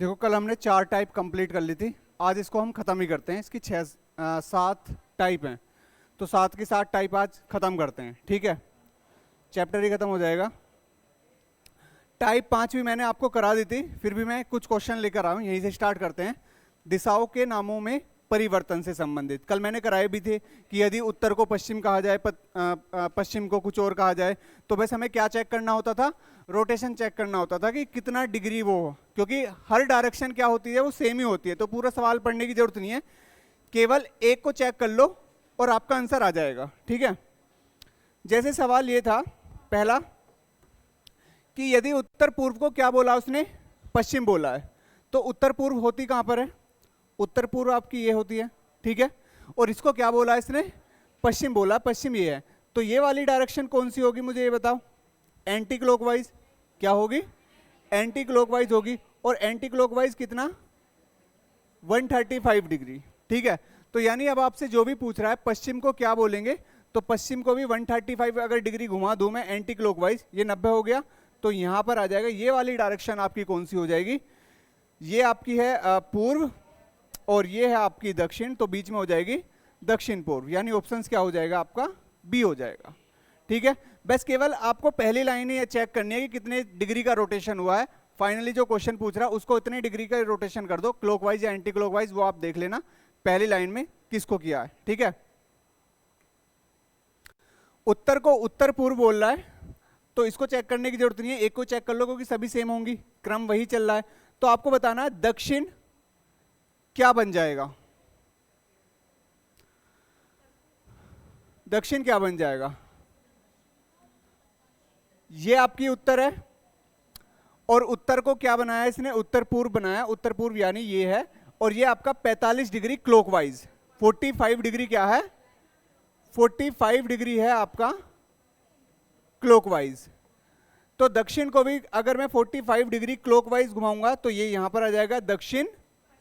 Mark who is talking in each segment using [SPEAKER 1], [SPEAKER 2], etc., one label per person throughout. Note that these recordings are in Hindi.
[SPEAKER 1] देखो कल हमने 4 टाइप कंप्लीट कर ली थी, आज इसको हम ख़त्म ही करते हैं। इसकी 7 टाइप हैं, तो 7 की 7 टाइप आज ख़त्म करते हैं, ठीक है। चैप्टर ही ख़त्म हो जाएगा। टाइप 5 भी मैंने आपको करा दी थी, फिर भी मैं कुछ क्वेश्चन लेकर आया हूँ, यहीं से स्टार्ट करते हैं। दिशाओं के नामों में परिवर्तन से संबंधित कल मैंने कराए भी थे कि यदि उत्तर को पश्चिम कहा जाए, पश्चिम को कुछ और कहा जाए, तो बस हमें क्या चेक करना होता था, रोटेशन चेक करना होता था कि कितना डिग्री वो हो, क्योंकि हर डायरेक्शन क्या होती है, वो सेम ही होती है। तो पूरा सवाल पढ़ने की जरूरत नहीं है, केवल एक को चेक कर लो और आपका आंसर आ जाएगा, ठीक है। जैसे सवाल ये था पहला कि यदि उत्तर पूर्व को क्या बोला उसने, पश्चिम बोला है, तो उत्तर पूर्व होती कहां पर है, उत्तर पूर्व आपकी ये होती है, ठीक है। और इसको क्या बोला इसने, पश्चिम बोला, पश्चिम ये है। तो ये वाली डायरेक्शन कौन सी होगी, मुझे ये बताओ। एंटी क्लॉकवाइज क्या होगी, एंटी क्लॉकवाइज होगी। और एंटी क्लॉकवाइज कितना, 135 डिग्री, ठीक है। तो यानी अब आपसे जो भी पूछ रहा है पश्चिम को क्या बोलेंगे, तो पश्चिम को भी 135 अगर डिग्री घुमा दूं मैं एंटी क्लॉकवाइज, ये 90 हो गया, तो यहां पर आ जाएगा। ये वाली डायरेक्शन आपकी कौन सी हो जाएगी, ये आपकी है पूर्व और ये है आपकी दक्षिण, तो बीच में हो जाएगी दक्षिण पूर्व, यानी ऑप्शंस क्या हो जाएगा आपका, बी हो जाएगा, ठीक है। बस केवल आपको पहली लाइन ही चेक करनी है कि कितने डिग्री का रोटेशन हुआ है। फाइनली जो क्वेश्चन पूछ रहा है उसको इतने डिग्री का रोटेशन कर दो, क्लॉकवाइज या एंटी क्लॉकवाइज, वो आप देख लेना पहली लाइन में किसको किया है, ठीक है। उत्तर को उत्तर पूर्व बोल रहा है, तो इसको चेक करने की जरूरत नहीं है, एक को चेक कर लो क्योंकि सभी सेम होंगी, क्रम वही चल रहा है। तो आपको बताना है दक्षिण क्या बन जाएगा, दक्षिण क्या बन जाएगा, ये आपकी उत्तर है। और उत्तर को क्या बनाया इसने, उत्तर पूर्व बनाया, उत्तर पूर्व यानी ये है। और ये आपका 45 डिग्री क्लॉकवाइज, 45 डिग्री क्या है, 45 डिग्री है आपका क्लॉकवाइज। तो दक्षिण को भी अगर मैं 45 डिग्री क्लॉकवाइज घुमाऊंगा तो ये यहां पर आ जाएगा दक्षिण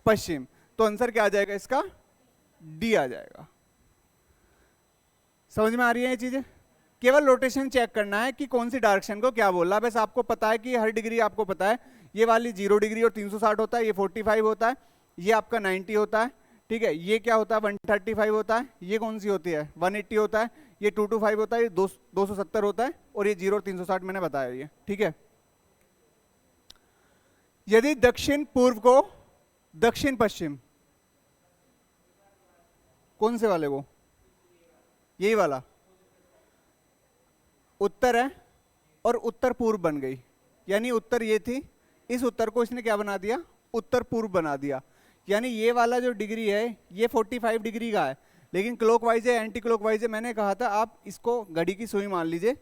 [SPEAKER 1] पश्चिम। तो आंसर क्या आ जाएगा इसका, डी आ जाएगा। समझ में आ रही है ये चीजें। केवल रोटेशन चेक करना है कि कौन सी डायरेक्शन को क्या बोल रहा है, बस आपको पता है कि हर डिग्री आपको पता है। ये वाली 0 डिग्री और 360 होता है, ये 45 होता है, ये आपका 90 होता है, ठीक है। ये क्या होता है, 135 होता है, ये कौन सी होती है, 180 होता है, ये 225 होता है, ये 270 होता है, और ये 0 और 360 मैंने बताया ये, ठीक है। यदि दक्षिण पूर्व को दक्षिण पश्चिम, कौन से वाले को, यही वाला उत्तर है और उत्तर पूर्व बन गई, यानी उत्तर ये थी, इस उत्तर को इसने क्या बना दिया, उत्तर पूर्व बना दिया। यानी ये वाला जो डिग्री है ये 45 डिग्री का है, लेकिन क्लॉकवाइज है एंटी क्लॉकवाइज है। मैंने कहा था आप इसको घड़ी की सुई मान लीजिए,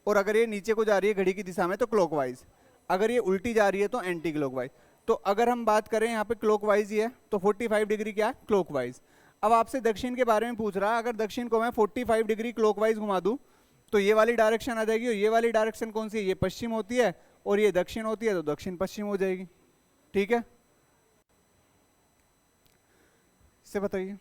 [SPEAKER 1] और अगर ये नीचे को जा रही है घड़ी की दिशा में तो क्लॉकवाइज, अगर ये उल्टी जा रही है तो एंटी क्लॉकवाइज। तो अगर हम बात करें यहाँ पे क्लॉकवाइज ही है तो 45 डिग्री क्या है, क्लॉकवाइज। अब आपसे दक्षिण के बारे में पूछ रहा है, अगर दक्षिण को मैं 45 डिग्री क्लॉकवाइज घुमा दूं तो ये वाली डायरेक्शन आ जाएगी, और ये वाली डायरेक्शन कौन सी है, ये पश्चिम होती है, और ये दक्षिण होती है, तो दक्षिण पश्चिम हो जाएगी, ठीक है। इससे बताइए,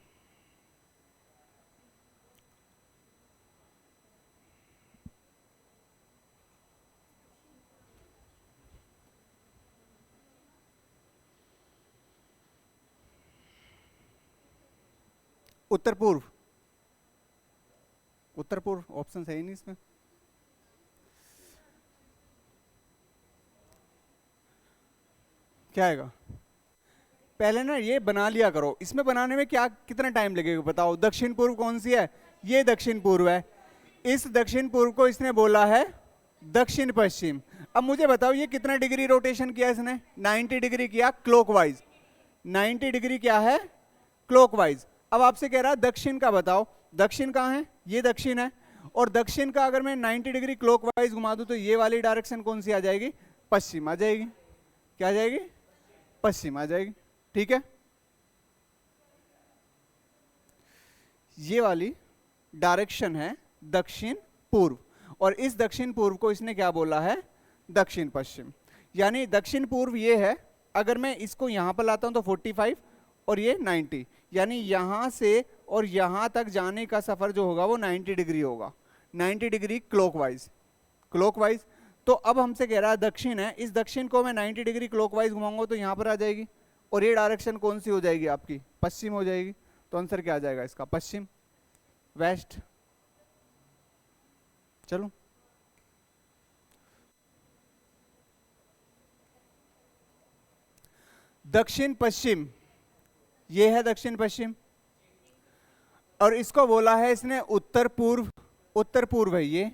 [SPEAKER 1] उत्तर पूर्व, उत्तर पूर्व ऑप्शन है ही नहीं इसमें। क्या आएगा, पहले ना ये बना लिया करो, इसमें बनाने में क्या कितना टाइम लगेगा बताओ। दक्षिण पूर्व कौन सी है, ये दक्षिण पूर्व है, इस दक्षिण पूर्व को इसने बोला है दक्षिण पश्चिम। अब मुझे बताओ ये कितना डिग्री रोटेशन किया इसने, 90 डिग्री किया क्लॉकवाइज, 90 डिग्री क्या है, क्लॉकवाइज। अब आपसे कह रहा है दक्षिण का बताओ, दक्षिण कहाँ है, ये दक्षिण है, और दक्षिण का अगर मैं 90 डिग्री क्लॉकवाइज घुमा दूं तो ये वाली डायरेक्शन कौन सी आ जाएगी, पश्चिम आ जाएगी। क्या आ जाएगी, पश्चिम आ जाएगी, ठीक है। ये वाली डायरेक्शन है दक्षिण पूर्व, और इस दक्षिण पूर्व को इसने क्या बोला है, दक्षिण पश्चिम। यानी दक्षिण पूर्व ये है, अगर मैं इसको यहां पर लाता हूं तो 45 और ये 90, यानी यहां से और यहां तक जाने का सफर जो होगा वो 90 डिग्री होगा, 90 डिग्री क्लॉकवाइज, क्लॉकवाइज। तो अब हमसे कह रहा है दक्षिण है, इस दक्षिण को मैं 90 डिग्री क्लॉकवाइज घुमाऊंगा तो यहाँ पर आ जाएगी, और ये डायरेक्शन कौन सी हो जाएगी आपकी, पश्चिम हो जाएगी। तो आंसर क्या आ जाएगा इसका, पश्चिम, वेस्ट। चलो दक्षिण पश्चिम, ये है दक्षिण पश्चिम, और इसको बोला है इसने उत्तर पूर्व। उत्तर पूर्व है ये,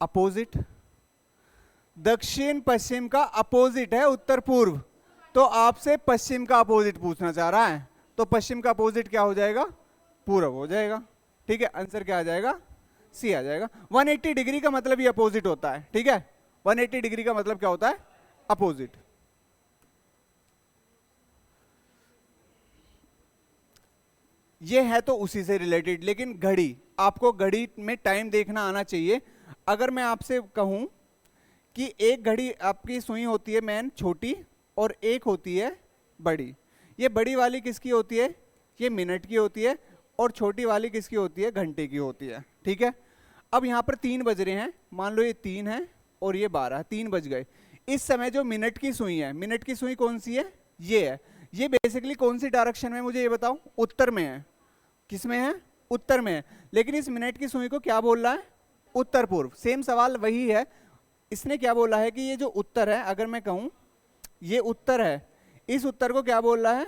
[SPEAKER 1] अपोजिट। दक्षिण पश्चिम का अपोजिट है उत्तर पूर्व, तो आपसे पश्चिम का अपोजिट पूछना चाह रहा है, तो पश्चिम का अपोजिट क्या हो जाएगा, पूर्व हो जाएगा। ठीक है, आंसर क्या आ जाएगा, सी आ जाएगा। 180 डिग्री का मतलब ये अपोजिट होता है। ठीक है, 180 डिग्री का मतलब क्या होता है, अपोजिट। ये है तो उसी से रिलेटेड, लेकिन घड़ी, आपको घड़ी में टाइम देखना आना चाहिए। अगर मैं आपसे कहूं कि एक घड़ी आपकी सुई होती है मेन छोटी, और एक होती है बड़ी, ये बड़ी वाली किसकी होती है, ये मिनट की होती है, और छोटी वाली किसकी होती है, घंटे की होती है। ठीक है, अब यहाँ पर 3 बज रहे हैं, मान लो ये 3 है और ये 12, 3 बज गए। इस समय जो मिनट की सुई है, मिनट की सुई कौन सी है, ये है। ये बेसिकली कौन सी डायरेक्शन में, मुझे ये बताओ, उत्तर में है। किस में है, उत्तर में है। लेकिन इस मिनट की सुई को क्या बोल रहा है, उत्तर पूर्व। सेम सवाल वही है, इसने क्या बोला है कि ये जो उत्तर है, अगर मैं कहूं ये उत्तर है, इस उत्तर को क्या बोल रहा है,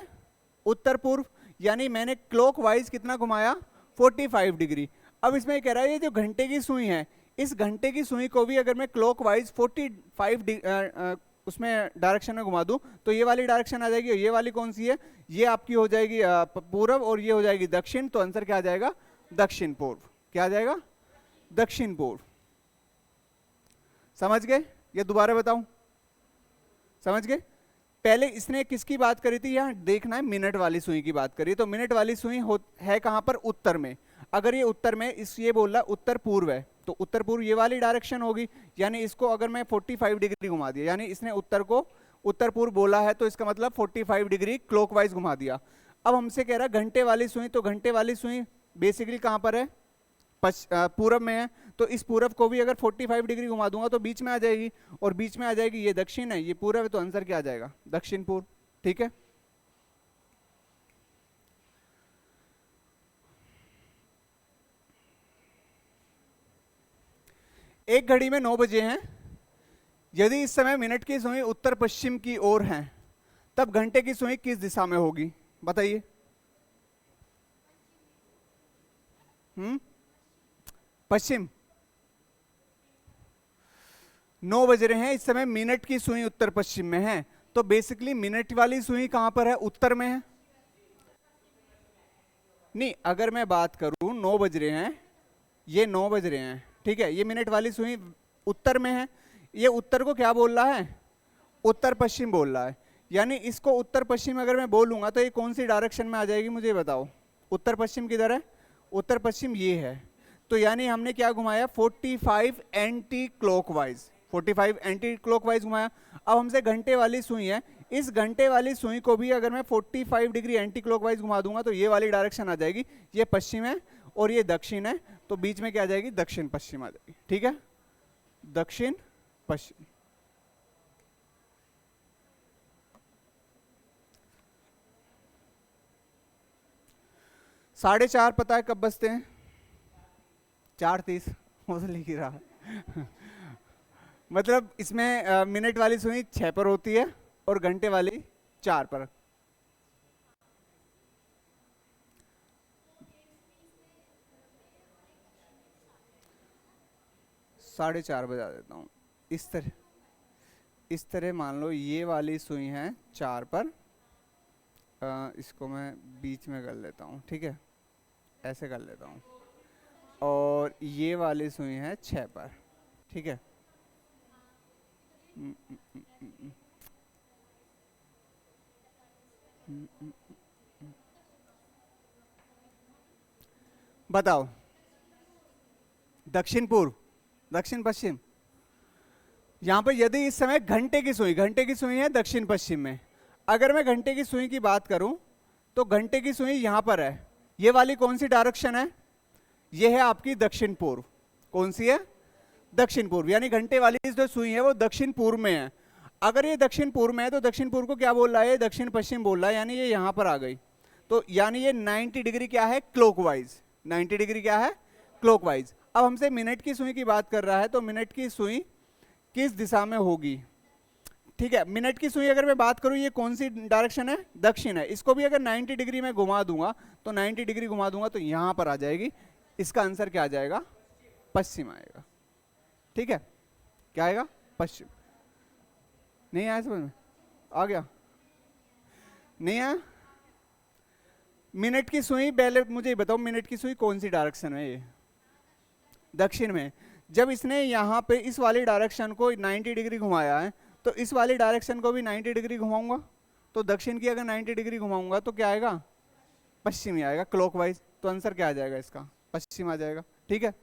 [SPEAKER 1] उत्तर पूर्व। यानी मैंने क्लॉकवाइज कितना घुमाया, 45 डिग्री। अब इसमें कह रहा है ये जो घंटे की सुई है, इस घंटे की सुई को भी अगर मैं क्लॉकवाइज 45 उसमें डायरेक्शन में घुमा दूं तो ये वाली डायरेक्शन आ जाएगी, और ये वाली कौन सी है, ये आपकी हो जाएगी पूर्व, और ये हो जाएगी दक्षिण। तो आंसर क्या आ जाएगा, दक्षिण पूर्व। क्या आ जाएगा, दक्षिण पूर्व। समझ गए, ये दोबारा बताऊं, समझ गए। पहले इसने किसकी बात करी थी, यहां देखना है मिनट वाली सुई की बात करी, तो मिनट वाली सुई है कहां पर, उत्तर में। अगर ये उत्तर में, इस ये बोल रहा उत्तर पूर्व है, तो उत्तर पूर्व ये वाली डायरेक्शन होगी। यानी इसको अगर मैं 45 डिग्री घुमा दिया, यानी इसने उत्तर को उत्तर पूर्व बोला है, तो इसका मतलब 45 डिग्री क्लॉकवाइज घुमा दिया। अब हमसे कह रहा है घंटे वाली सुई, तो घंटे वाली सुई बेसिकली कहां पर है, पूरब में है। तो इस पूरब को भी अगर 45 डिग्री घुमा दूंगा तो बीच में आ जाएगी, और बीच में आ जाएगी, ये दक्षिण है, ये पूरब है, तो आंसर क्या आ जाएगा, दक्षिण पूर्व। ठीक है, एक घड़ी में 9 बजे हैं। यदि इस समय मिनट की सुई उत्तर पश्चिम की ओर है, तब घंटे की सुई किस दिशा में होगी, बताइए। पश्चिम। 9 बज रहे हैं, इस समय मिनट की सुई उत्तर पश्चिम में है, तो बेसिकली मिनट वाली सुई कहां पर है, उत्तर में है। नहीं, अगर मैं बात करूं 9 बज रहे हैं, ये 9 बज रहे हैं, ठीक है, ये मिनट वाली सुई उत्तर में है। ये उत्तर को क्या बोल रहा है, उत्तर पश्चिम बोल रहा है। यानी इसको उत्तर पश्चिम अगर मैं बोलूंगा तो ये कौन सी डायरेक्शन में आ जाएगी, मुझे बताओ। उत्तर पश्चिम किधर है, उत्तर पश्चिम ये है। तो यानी हमने क्या घुमाया, 45 एंटी क्लॉकवाइज, 45 एंटी क्लॉकवाइज घुमाया। अब हमसे घंटे वाली सुई है, इस घंटे वाली सुई को भी अगर मैं 45 डिग्री एंटी क्लॉकवाइज घुमा दूंगा तो ये वाली डायरेक्शन आ जाएगी। ये पश्चिम है और ये दक्षिण है, तो बीच में क्या आ जाएगी, दक्षिण पश्चिम आ जाएगी। ठीक है, दक्षिण पश्चिम। साढ़े 4 पता है कब बजते हैं, 4:30, वो तो लिख ही रहा है। मतलब इसमें मिनट वाली सुई 6 पर होती है और घंटे वाली 4 पर। साढ़े 4 बजा देता हूँ। इस तरह मान लो ये वाली सुई है 4 पर, इसको मैं बीच में कर लेता हूँ, ठीक है, ऐसे कर लेता हूँ, और ये वाली सुई है 6 पर, ठीक है। बताओ, दक्षिण पूर्व, दक्षिण पश्चिम। यहां पर यदि इस समय घंटे की सुई है दक्षिण पश्चिम में। अगर मैं घंटे की सुई की बात करूं तो घंटे की सुई यहां पर है। ये वाली कौन सी डायरेक्शन है, ये है आपकी दक्षिण पूर्व। कौन सी है, दक्षिण पूर्व, यानी घंटे वाली जो सुई है वो दक्षिण पूर्व में है। अगर ये दक्षिण पूर्व में है तो दक्षिण पूर्व को क्या बोल रहा है, दक्षिण पश्चिम बोल रहा है, यानी ये यहां पर आ गई। तो यानी ये 90 डिग्री क्या है, क्लॉकवाइज। 90 डिग्री क्या है, क्लॉकवाइज। अब हमसे मिनट की सुई की बात कर रहा है, तो मिनट की सुई किस दिशा में होगी। ठीक है, मिनट की सुई अगर मैं बात करूं, ये कौन सी डायरेक्शन है, दक्षिण है। इसको भी अगर 90 डिग्री में घुमा दूंगा, तो 90 डिग्री घुमा दूंगा तो यहां पर आ जाएगी। इसका आंसर क्या आ जाएगा, पश्चिम आएगा। ठीक है, क्या आएगा, पश्चिम। नहीं आया समझ में, आ गया, नहीं आया। मिनट की सुई, पहले मुझे बताओ मिनट की सुई कौन सी डायरेक्शन में, ये दक्षिण में। जब इसने यहाँ पे इस वाली डायरेक्शन को 90 डिग्री घुमाया है, तो इस वाली डायरेक्शन को भी 90 डिग्री घुमाऊंगा, तो दक्षिण की अगर 90 डिग्री घुमाऊंगा तो क्या आएगा, पश्चिम ही आएगा, क्लॉकवाइज। तो आंसर क्या आ जाएगा इसका, पश्चिम आ जाएगा। ठीक है,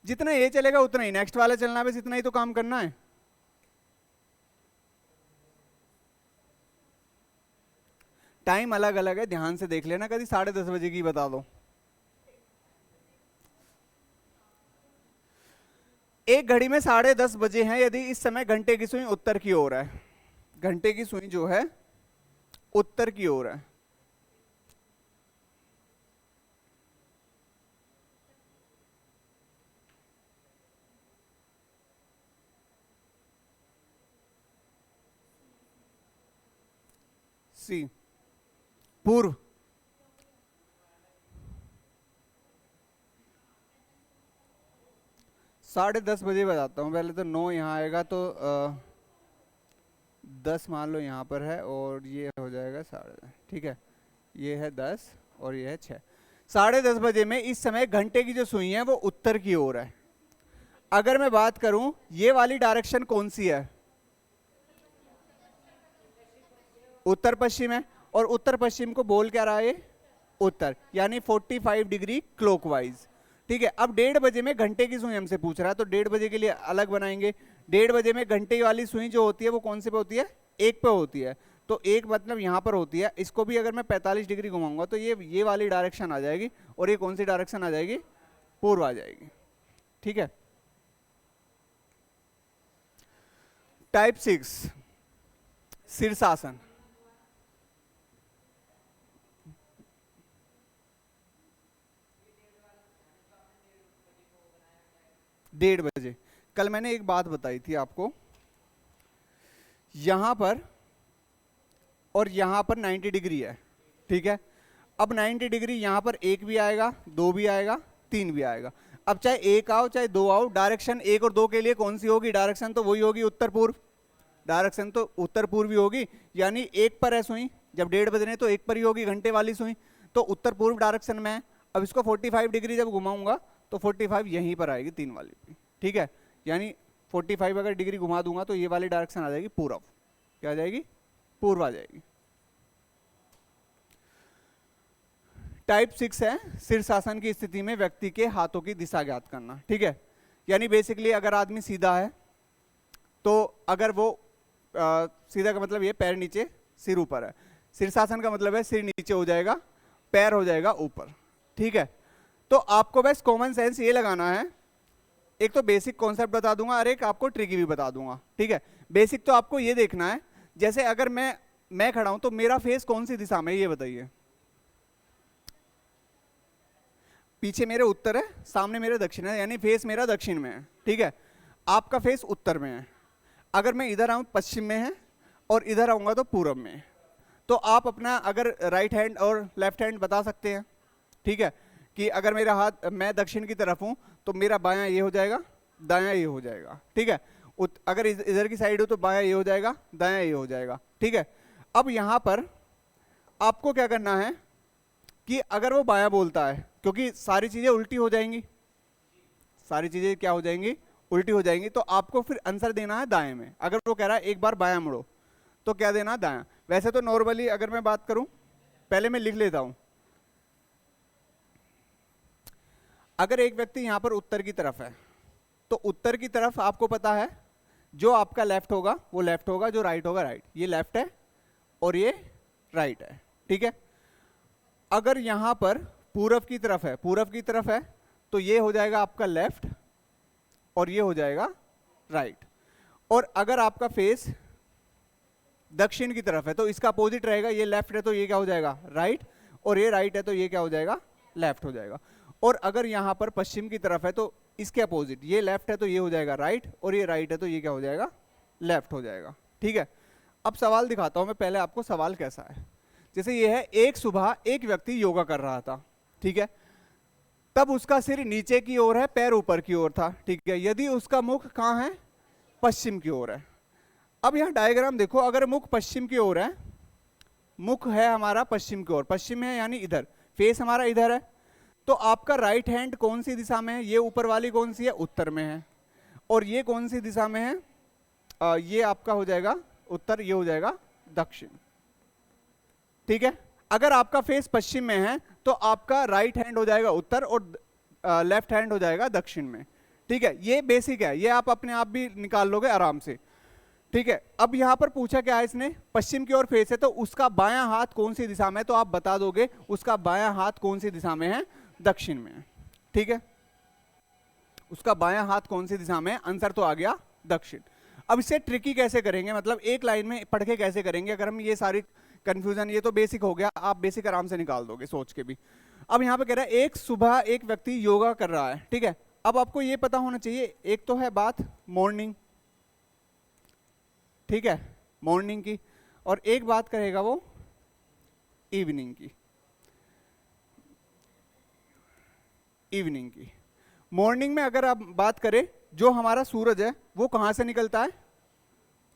[SPEAKER 1] जितना ये चलेगा उतना ही नेक्स्ट वाला चलना है, बस इतना ही तो काम करना है। टाइम अलग अलग है, ध्यान से देख लेना, कभी 10:30 बजे की बता दो। एक घड़ी में 10:30 बजे हैं, यदि इस समय घंटे की सुई उत्तर की ओर है, घंटे की सुई जो है उत्तर की ओर है, सी पूर्व। साढ़े 10 बजे बताता हूँ। पहले तो 9 यहाँ आएगा, तो 10 मान लो यहाँ पर है, और ये हो जाएगा 10:30। ठीक है, ये है 10 और ये है 6। 10:30 बजे में इस समय घंटे की जो सुई है वो उत्तर की ओर है। अगर मैं बात करूं, ये वाली डायरेक्शन कौन सी है, उत्तर पश्चिम है, और उत्तर पश्चिम को बोल क्या रहा है, उत्तर, यानी 45 डिग्री क्लॉकवाइज। ठीक है, अब 1:30 बजे में घंटे की सुई हमसे पूछ रहा है, तो 1:30 बजे के लिए अलग बनाएंगे। 1:30 बजे में घंटे वाली सुई जो होती है वो कौन से पे होती है, एक पे होती है, तो एक मतलब यहां पर होती है। इसको भी अगर मैं 45 डिग्री घुमाऊंगा तो ये वाली डायरेक्शन आ जाएगी, और ये कौन सी डायरेक्शन आ जाएगी, पूर्व आ जाएगी। ठीक है, टाइप 6 शीर्षासन। 1:30 बजे। कल मैंने एक बात बताई थी आपको, यहां पर और यहां पर 90 डिग्री है। ठीक है, अब 90 डिग्री यहां पर एक भी आएगा, दो भी आएगा, तीन भी आएगा। अब चाहे एक आओ चाहे दो आओ, डायरेक्शन एक और दो के लिए कौन सी होगी, डायरेक्शन तो वही होगी, उत्तर पूर्व। डायरेक्शन तो उत्तर पूर्वी होगी, यानी एक पर है सुई, जब 1:30 बजने तो एक पर ही होगी घंटे वाली सुई, तो उत्तर पूर्व डायरेक्शन में है। अब इसको 45 डिग्री जब घुमाऊंगा तो 45 यहीं पर आएगी, तीन वाली पे। ठीक है, यानी 45 अगर डिग्री घुमा दूंगा तो ये वाली डायरेक्शन आ जाएगी पूर्व। क्या आ जाएगी, पूर्व आ जाएगी। टाइप 6 है शीर्षासन की स्थिति में व्यक्ति के हाथों की दिशा ज्ञात करना। ठीक है, यानी बेसिकली अगर आदमी सीधा है, तो अगर वो सीधा का मतलब ये पैर नीचे सिर ऊपर है, शीर्षासन का मतलब है सिर नीचे हो जाएगा, पैर हो जाएगा ऊपर। ठीक है, तो आपको बस कॉमन सेंस ये लगाना है, एक तो बेसिक कॉन्सेप्ट बता दूंगा और एक आपको ट्रिकी भी बता दूंगा। ठीक है, बेसिक तो आपको ये देखना है, जैसे अगर मैं खड़ा हूं तो मेरा फेस कौन सी दिशा में है, ये बताइए। पीछे मेरे उत्तर है, सामने मेरे दक्षिण है, यानी फेस मेरा दक्षिण में है। ठीक है, आपका फेस उत्तर में है। अगर मैं इधर आऊं पश्चिम में है, और इधर आऊंगा तो पूर्व में है। तो आप अपना अगर राइट हैंड और लेफ्ट हैंड बता सकते हैं। ठीक है, कि अगर मेरा हाथ, मैं दक्षिण की तरफ हूं तो मेरा बायां ये हो जाएगा, दायां ये हो जाएगा। ठीक है, अगर इधर की साइड हो तो बायां ये हो जाएगा, दायां ये हो जाएगा। ठीक है, अब यहां पर आपको क्या करना है कि अगर वो बायां बोलता है, क्योंकि सारी चीजें उल्टी हो जाएंगी, सारी चीजें क्या हो जाएंगी, उल्टी हो जाएंगी, तो आपको फिर आंसर देना है दाएं में। अगर वो कह रहा है एक बार बायां मुड़ो, तो क्या देना, दायां। वैसे तो नॉर्मली अगर मैं बात करूं, पहले मैं लिख लेता हूं, अगर एक व्यक्ति यहां पर उत्तर की तरफ है, तो उत्तर की तरफ आपको पता है जो आपका लेफ्ट होगा वो लेफ्ट होगा, जो राइट होगा राइट। ये लेफ्ट है और ये राइट है। ठीक है, अगर यहां पर पूरब की तरफ है, पूरब की तरफ है, तो ये हो जाएगा आपका लेफ्ट और ये हो जाएगा राइट। और अगर आपका फेस दक्षिण की तरफ है तो इसका अपोजिट रहेगा, ये लेफ्ट है तो ये क्या हो जाएगा राइट, और ये राइट है तो ये क्या हो जाएगा लेफ्ट हो जाएगा। और अगर यहाँ पर पश्चिम की तरफ है तो इसके अपोजिट, ये लेफ्ट है तो ये हो जाएगा राइट, और ये राइट है तो ये क्या हो जाएगा लेफ्ट हो जाएगा। ठीक है, अब सवाल दिखाता हूं मैं, पहले आपको सवाल कैसा है। जैसे ये है, एक सुबह एक व्यक्ति योगा कर रहा था, ठीक है, तब उसका सिर नीचे की ओर है, पैर ऊपर की ओर था, ठीक है, यदि उसका मुख कहाँ है, पश्चिम की ओर है। अब यहाँ डायग्राम देखो, अगर मुख पश्चिम की ओर है, मुख है हमारा पश्चिम की ओर, पश्चिम है यानी इधर, फेस हमारा इधर है, तो आपका राइट हैंड कौन सी दिशा में है, ये ऊपर वाली कौन सी है, उत्तर में है, और ये कौन सी दिशा में है, ये आपका हो जाएगा उत्तर, ये हो जाएगा दक्षिण। ठीक है, अगर आपका फेस पश्चिम में है तो आपका राइट हैंड हो जाएगा उत्तर और लेफ्ट हैंड हो जाएगा दक्षिण में। ठीक है, ये बेसिक है, ये आप अपने आप भी निकाल लोगे आराम से। ठीक है, अब यहां पर पूछा क्या है इसने, पश्चिम की ओर फेस है तो उसका बायां हाथ कौन सी दिशा में है, तो आप बता दोगे उसका बायां हाथ कौन सी दिशा में है, दक्षिण में है। ठीक है, उसका बायां हाथ कौन सी दिशा में है, आंसर तो आ गया दक्षिण। अब इसे ट्रिकी कैसे करेंगे, मतलब एक लाइन में पढ़ के कैसे करेंगे, अगर हम ये सारी कंफ्यूजन, ये तो बेसिक हो गया, आप बेसिक आराम से निकाल दोगे सोच के भी। अब यहाँ पे कह रहा है एक सुबह एक व्यक्ति योगा कर रहा है, ठीक है, अब आपको ये पता होना चाहिए, एक तो है बात मॉर्निंग, ठीक है, मॉर्निंग की, और एक बात करेगा वो इवनिंग की। इवनिंग की, मॉर्निंग में अगर आप बात करें, जो हमारा सूरज है वो कहां से निकलता है,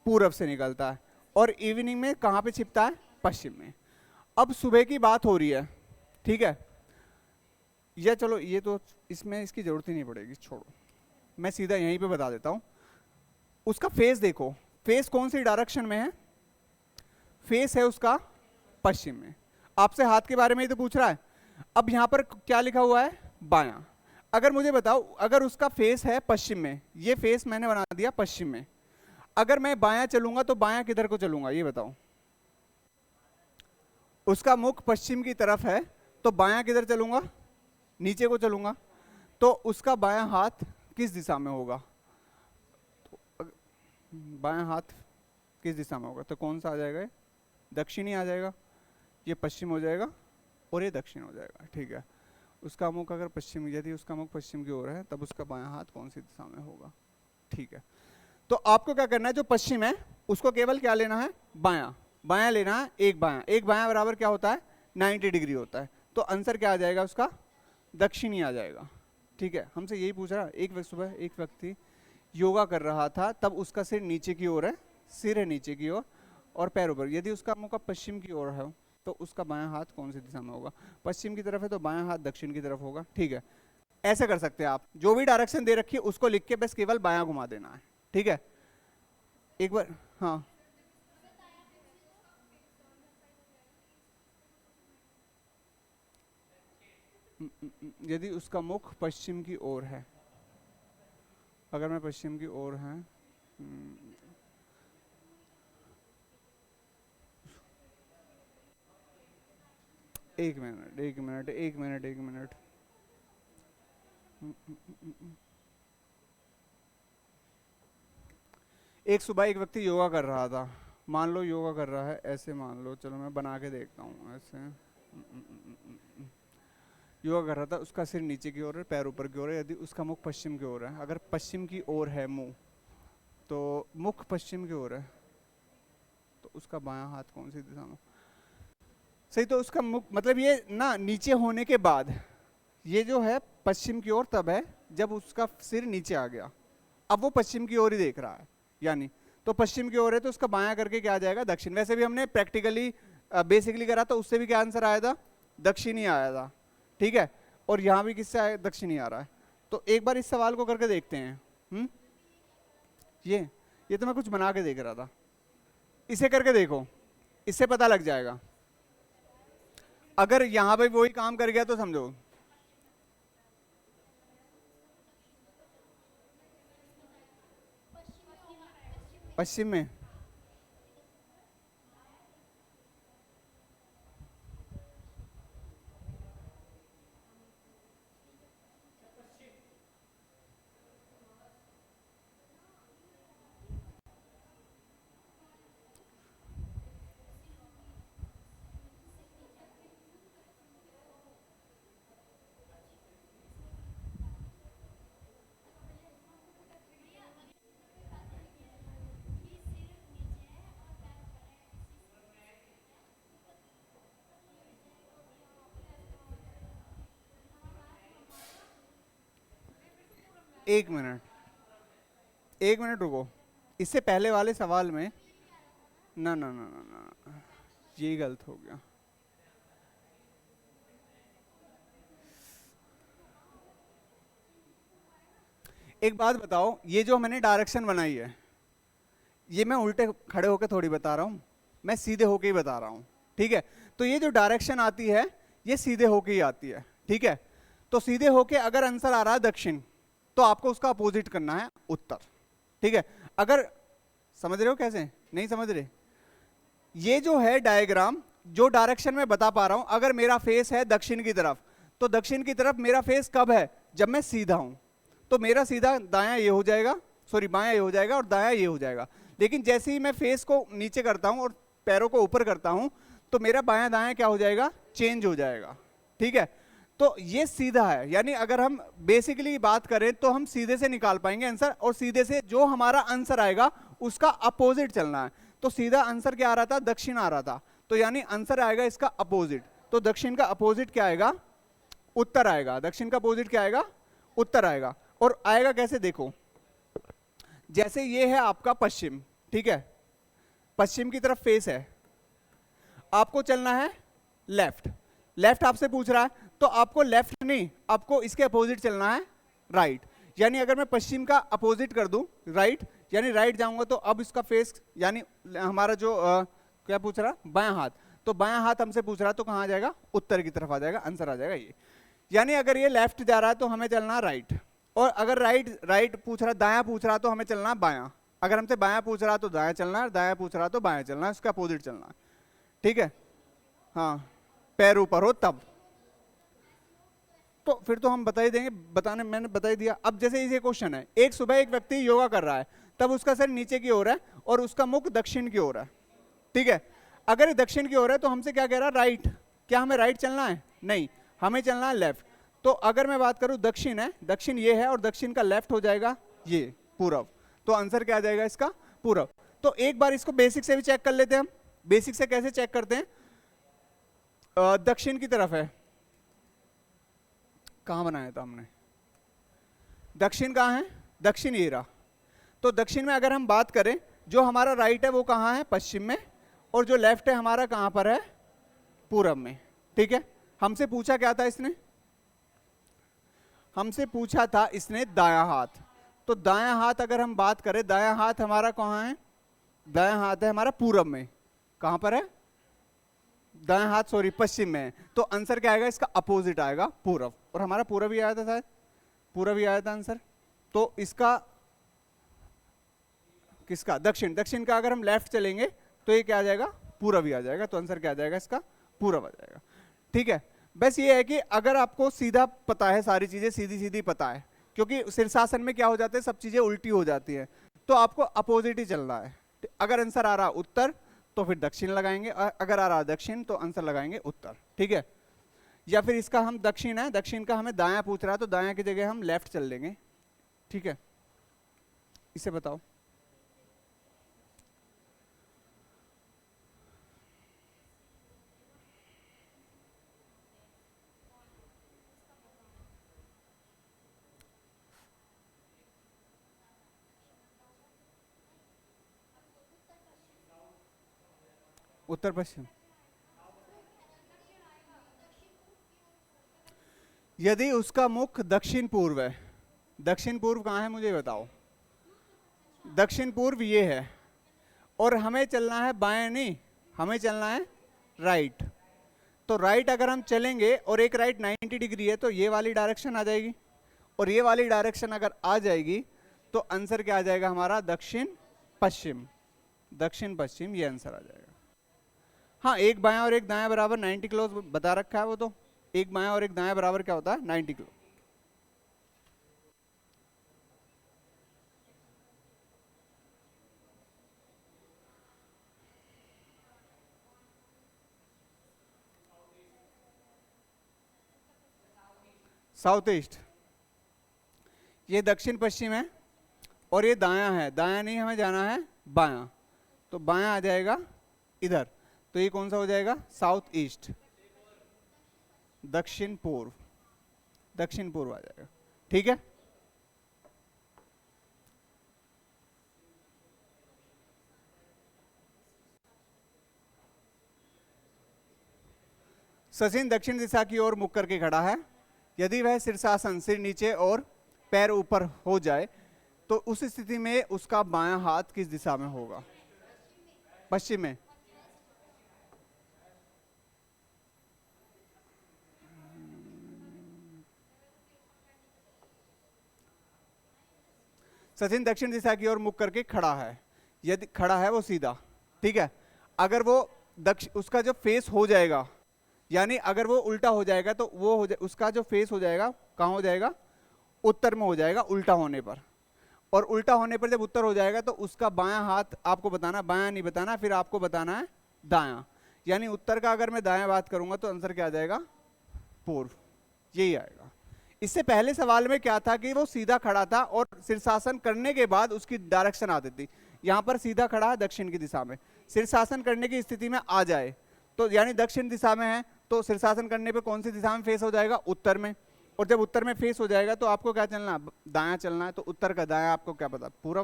[SPEAKER 1] पूरब से निकलता है, और इवनिंग में कहां पे छिपता है, पश्चिम में। अब सुबह की बात हो रही है, ठीक है, या चलो ये तो इसमें इसकी जरूरत ही नहीं पड़ेगी, छोड़ो, मैं सीधा यहीं पे बता देता हूं। उसका फेस देखो, फेस कौन सी डायरेक्शन में है, फेस है उसका पश्चिम में। आपसे हाथ के बारे में ही तो पूछ रहा है। अब यहां पर क्या लिखा हुआ है, बायां। अगर मुझे बताओ, अगर उसका फेस है पश्चिम में, ये फेस मैंने बना दिया पश्चिम में, अगर मैं बायां चलूंगा तो बायां किधर को चलूंगा, ये बताओ। उसका मुख पश्चिम की तरफ है तो बायां किधर चलूंगा, नीचे को चलूंगा, तो उसका बायां हाथ किस दिशा में होगा, तो बायां हाथ किस दिशा में होगा, तो कौन सा आ जाएगा, ये दक्षिणी आ जाएगा, ये पश्चिम हो जाएगा और ये दक्षिण हो जाएगा। ठीक है, उसका मुख अगर पश्चिम, यदि उसका मुख पश्चिम की ओर है तब उसका बायां हाथ कौन सी दिशा में होगा। ठीक है, तो आपको क्या करना है, जो पश्चिम है उसको केवल क्या लेना है, बायां, बायां लेना है, एक बायां, एक बायां बराबर क्या होता है, 90 डिग्री होता है, तो आंसर क्या आ जाएगा उसका, दक्षिणी आ जाएगा। ठीक है, हमसे यही पूछ रहा, एक सुबह एक व्यक्ति योगा कर रहा था, तब उसका सिर नीचे की ओर है, सिर है नीचे की ओर और पैर ऊपर, यदि उसका मुख पश्चिम की ओर है तो उसका बायां हाथ कौन सी दिशा में होगा, पश्चिम की तरफ है तो बायां हाथ दक्षिण की तरफ होगा। ठीक है, ऐसे कर सकते हैं आप, जो भी डायरेक्शन दे रखी है उसको लिख के बस केवल बायां घुमा देना है। ठीक है, एक बार, हाँ यदि उसका मुख पश्चिम की ओर है, अगर मैं पश्चिम की ओर है, एक मिनट एक मिनट एक मिनट एक मिनट, एक सुबह एक व्यक्ति योगा कर रहा था, मान लो योगा कर रहा है, ऐसे मान लो, चलो मैं बना के देखता हूँ, ऐसे योगा कर रहा था, उसका सिर नीचे की ओर है, पैर ऊपर की ओर है, यदि उसका मुख पश्चिम की ओर है, अगर पश्चिम की ओर है मुंह, तो मुख पश्चिम की ओर है तो उसका बायां हाथ कौन सी दिशा में, सही, तो उसका मुख मतलब ये ना नीचे होने के बाद, ये जो है पश्चिम की ओर तब है जब उसका सिर नीचे आ गया, अब वो पश्चिम की ओर ही देख रहा है, यानी तो पश्चिम की ओर है तो उसका बायां करके क्या आ जाएगा, दक्षिण। वैसे भी हमने प्रैक्टिकली बेसिकली करा था, उससे भी क्या आंसर आया था, दक्षिणी आया था। ठीक है, और यहाँ भी किससे आया, दक्षिणी आ रहा है। तो एक बार इस सवाल को करके देखते हैं। ये तो मैं कुछ बना के देख रहा था, इसे करके देखो, इससे पता लग जाएगा। अगर यहां पे वही काम कर गया तो समझो, पश्चिम में, एक मिनट, एक मिनट रुको। इससे पहले वाले सवाल में ना ना ना ना ना, ये गलत हो गया। एक बात बताओ, ये जो मैंने डायरेक्शन बनाई है, ये मैं उल्टे खड़े होकर थोड़ी बता रहा हूं, मैं सीधे होके ही बता रहा हूं, ठीक है। तो ये जो डायरेक्शन आती है ये सीधे होके ही आती है, ठीक है। तो सीधे होके अगर आंसर आ रहा है दक्षिण, तो आपको उसका अपोजिट करना है उत्तर, ठीक है। अगर समझ रहे हो कैसे, नहीं समझ रहे, ये जो है डायग्राम, जो डायरेक्शन में बता पा रहा हूं, अगर मेरा फेस है दक्षिण की तरफ, तो दक्षिण की तरफ मेरा फेस कब है, जब मैं सीधा हूं। तो मेरा सीधा दायां ये हो जाएगा, सॉरी बायां ये हो जाएगा और दायां ये हो जाएगा। लेकिन जैसे ही मैं फेस को नीचे करता हूं और पैरों को ऊपर करता हूं, तो मेरा बायां दायां क्या हो जाएगा, चेंज हो जाएगा, ठीक है। तो ये सीधा है, यानी अगर हम बेसिकली बात करें तो हम सीधे से निकाल पाएंगे आंसर, और सीधे से जो हमारा आंसर आएगा उसका अपोजिट चलना है। तो सीधा आंसर क्या आ रहा था, दक्षिण आ रहा था, तो यानी आंसर आएगा इसका अपोजिट। तो दक्षिण का अपोजिट क्या आएगा, उत्तर आएगा। दक्षिण का अपोजिट क्या आएगा, उत्तर आएगा। और आएगा कैसे, देखो, जैसे ये है आपका पश्चिम, ठीक है, पश्चिम की तरफ फेस है, आपको चलना है लेफ्ट, लेफ्ट आपसे पूछ रहा है, तो आपको लेफ्ट नहीं, आपको इसके अपोजिट चलना है राइट। यानी अगर मैं पश्चिम का अपोजिट कर दूं राइट, यानी राइट जाऊंगा, तो अब इसका फेस, यानी हमारा जो क्या पूछ रहा, बायां हाथ, तो बायां हाथ हमसे पूछ रहा है, तो कहां आ जाएगा, उत्तर की तरफ आ जाएगा, आंसर आ जाएगा ये। यानी अगर ये लेफ्ट जा रहा है तो हमें चलना राइट, और अगर राइट पूछ रहा, दायां पूछ रहा तो हमें चलना बायां। अगर हमसे बायां पूछ रहा तो दायां चलना है, दायां पूछ रहा तो बायां चलना है, उसका अपोजिट चलना है, ठीक है। हाँ, पैर ऊपर हो तब, तो फिर तो हम बता ही देंगे, बताने मैंने बता ही दिया। अब जैसे ये क्वेश्चन है, एक सुबह एक व्यक्ति योगा कर रहा है, तब उसका सिर नीचे की ओर है और उसका मुख दक्षिण की ओर है, ठीक है। अगर ये दक्षिण की ओर है तो हमसे क्या कह रहा है, राइट। क्या हमें राइट चलना है, नहीं, हमें चलना है लेफ्ट। तो अगर मैं बात करूं, दक्षिण है, दक्षिण ये है, और दक्षिण का लेफ्ट हो जाएगा ये पूरब, तो आंसर क्या आ जाएगा इसका, पूरब। तो एक बार इसको बेसिक से भी चेक कर लेते हैं हम। बेसिक से कैसे चेक करते हैं, दक्षिण की तरफ है, कहां बनाया था हमने, दक्षिण कहां है, दक्षिण ये रहा। तो दक्षिण में अगर हम बात करें, जो हमारा राइट है वो कहां है, पश्चिम में, और जो लेफ्ट है हमारा कहां पर है, पूरब में, ठीक है। हमसे पूछा क्या था इसने, हमसे पूछा था इसने दायां हाथ। तो दायां हाथ अगर हम बात करें, दायां हाथ हमारा कहां है, दायां हाथ है हमारा पूरब में, कहां पर है, दायां हाथ सॉरी पश्चिम में है। तो आंसर क्या आएगा, इसका अपोजिट आएगा पूरब, और हमारा पूरब ही आया था शायद, पूरब ही आया था आंसर। तो इसका किसका, दक्षिण, दक्षिण का अगर हम लेफ्ट चलेंगे तो ये क्या आ जाएगा, पूरब ही आ जाएगा। तो आंसर क्या आ जाएगा इसका, पूरब आ जाएगा, ठीक है। बस ये है कि अगर आपको सीधा पता है, सारी चीजें सीधी सीधी पता है, क्योंकि शीर्षासन में क्या हो जाते हैं, सब चीजें उल्टी हो जाती है, तो आपको अपोजिट ही चलना है। अगर आंसर आ रहा उत्तर तो फिर दक्षिण लगाएंगे, अगर आ रहा दक्षिण तो आंसर लगाएंगे उत्तर, ठीक है। या फिर इसका हम दक्षिण है, दक्षिण का हमें दायां पूछ रहा है, तो दायां की जगह हम लेफ्ट चल देंगे, ठीक है। इसे बताओ, उत्तर पश्चिम, यदि उसका मुख दक्षिण पूर्व है, दक्षिण पूर्व कहां है मुझे बताओ, दक्षिण पूर्व ये है, और हमें चलना है बाएं नहीं, हमें चलना है राइट। तो राइट अगर हम चलेंगे और एक राइट 90 डिग्री है, तो ये वाली डायरेक्शन आ जाएगी, और ये वाली डायरेक्शन अगर आ जाएगी तो आंसर क्या आ जाएगा हमारा, दक्षिण पश्चिम, दक्षिण पश्चिम, ये आंसर आ जाएगा। हाँ, एक बायां और एक दायां बराबर 90 किलो बता रखा है वो, तो एक बायां और एक दायां बराबर क्या होता है, 90 किलो। साउथ ईस्ट, ये दक्षिण पश्चिम है, और ये दायां है, दायां नहीं हमें जाना है बायां, तो बायां आ जाएगा इधर, तो ये कौन सा हो जाएगा, साउथ ईस्ट, दक्षिण पूर्व, दक्षिण पूर्व आ जाएगा, ठीक है। सचिन दक्षिण दिशा की ओर मुख करके खड़ा है। यदि वह शीर्षासन सिर नीचे और पैर ऊपर हो जाए तो उस स्थिति में उसका बायां हाथ किस दिशा में होगा? पश्चिम में। सचिन दक्षिण दिशा की ओर मुख करके खड़ा है। यदि खड़ा है वो सीधा, ठीक है। अगर वो उसका जो फेस हो जाएगा, यानी अगर वो उल्टा हो जाएगा तो वो उसका जो फेस हो जाएगा कहाँ हो जाएगा? उत्तर में हो जाएगा उल्टा होने पर। और उल्टा होने पर जब उत्तर हो जाएगा तो उसका बायां हाथ आपको बताना, बायां नहीं बताना, फिर आपको बताना है दायां। यानी उत्तर का अगर मैं दायां बात करूंगा तो आंसर क्या आ जाएगा? पूर्व। यही आएगा। इससे पहले सवाल में क्या था कि वो सीधा खड़ा था और शीर्षासन करने के बाद उसकी डायरेक्शन आती थी। यहां पर सीधा खड़ा है दक्षिण की दिशा में, शीर्षासन करने की स्थिति में आ जाए तो यानी दक्षिण दिशा में है तो शीर्षासन करने पे कौन सी दिशा में फेस हो जाएगा? उत्तर में। और जब उत्तर में फेस हो जाएगा तो आपको क्या चलना? दायां चलना है। तो उत्तर का दायां आपको क्या पता? पूर्व।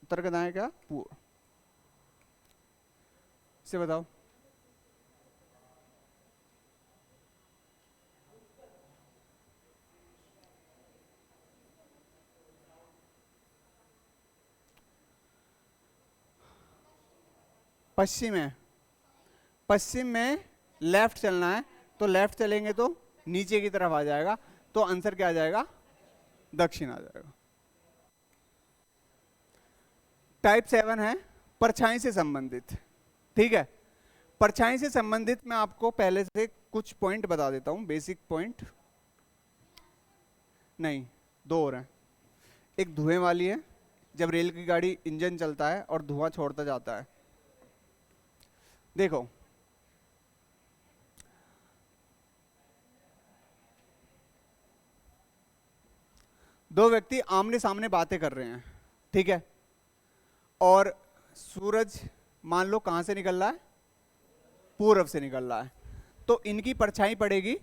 [SPEAKER 1] उत्तर का दायां क्या? पूर्व। इसे बताओ। पश्चिम है। पश्चिम में लेफ्ट चलना है तो लेफ्ट चलेंगे तो नीचे की तरफ आ जाएगा। तो आंसर क्या आ जाएगा? दक्षिण आ जाएगा। टाइप 7 है परछाई से संबंधित, ठीक है। परछाई से संबंधित मैं आपको पहले से कुछ पॉइंट बता देता हूं, बेसिक पॉइंट। नहीं, दो और हैं। एक धुएं वाली है, जब रेल की गाड़ी इंजन चलता है और धुआं छोड़ता जाता है। देखो, दो व्यक्ति आमने सामने बातें कर रहे हैं, ठीक है। और सूरज मान लो कहां से निकल रहा है? पूरब से निकल रहा है। तो इनकी परछाई पड़ेगी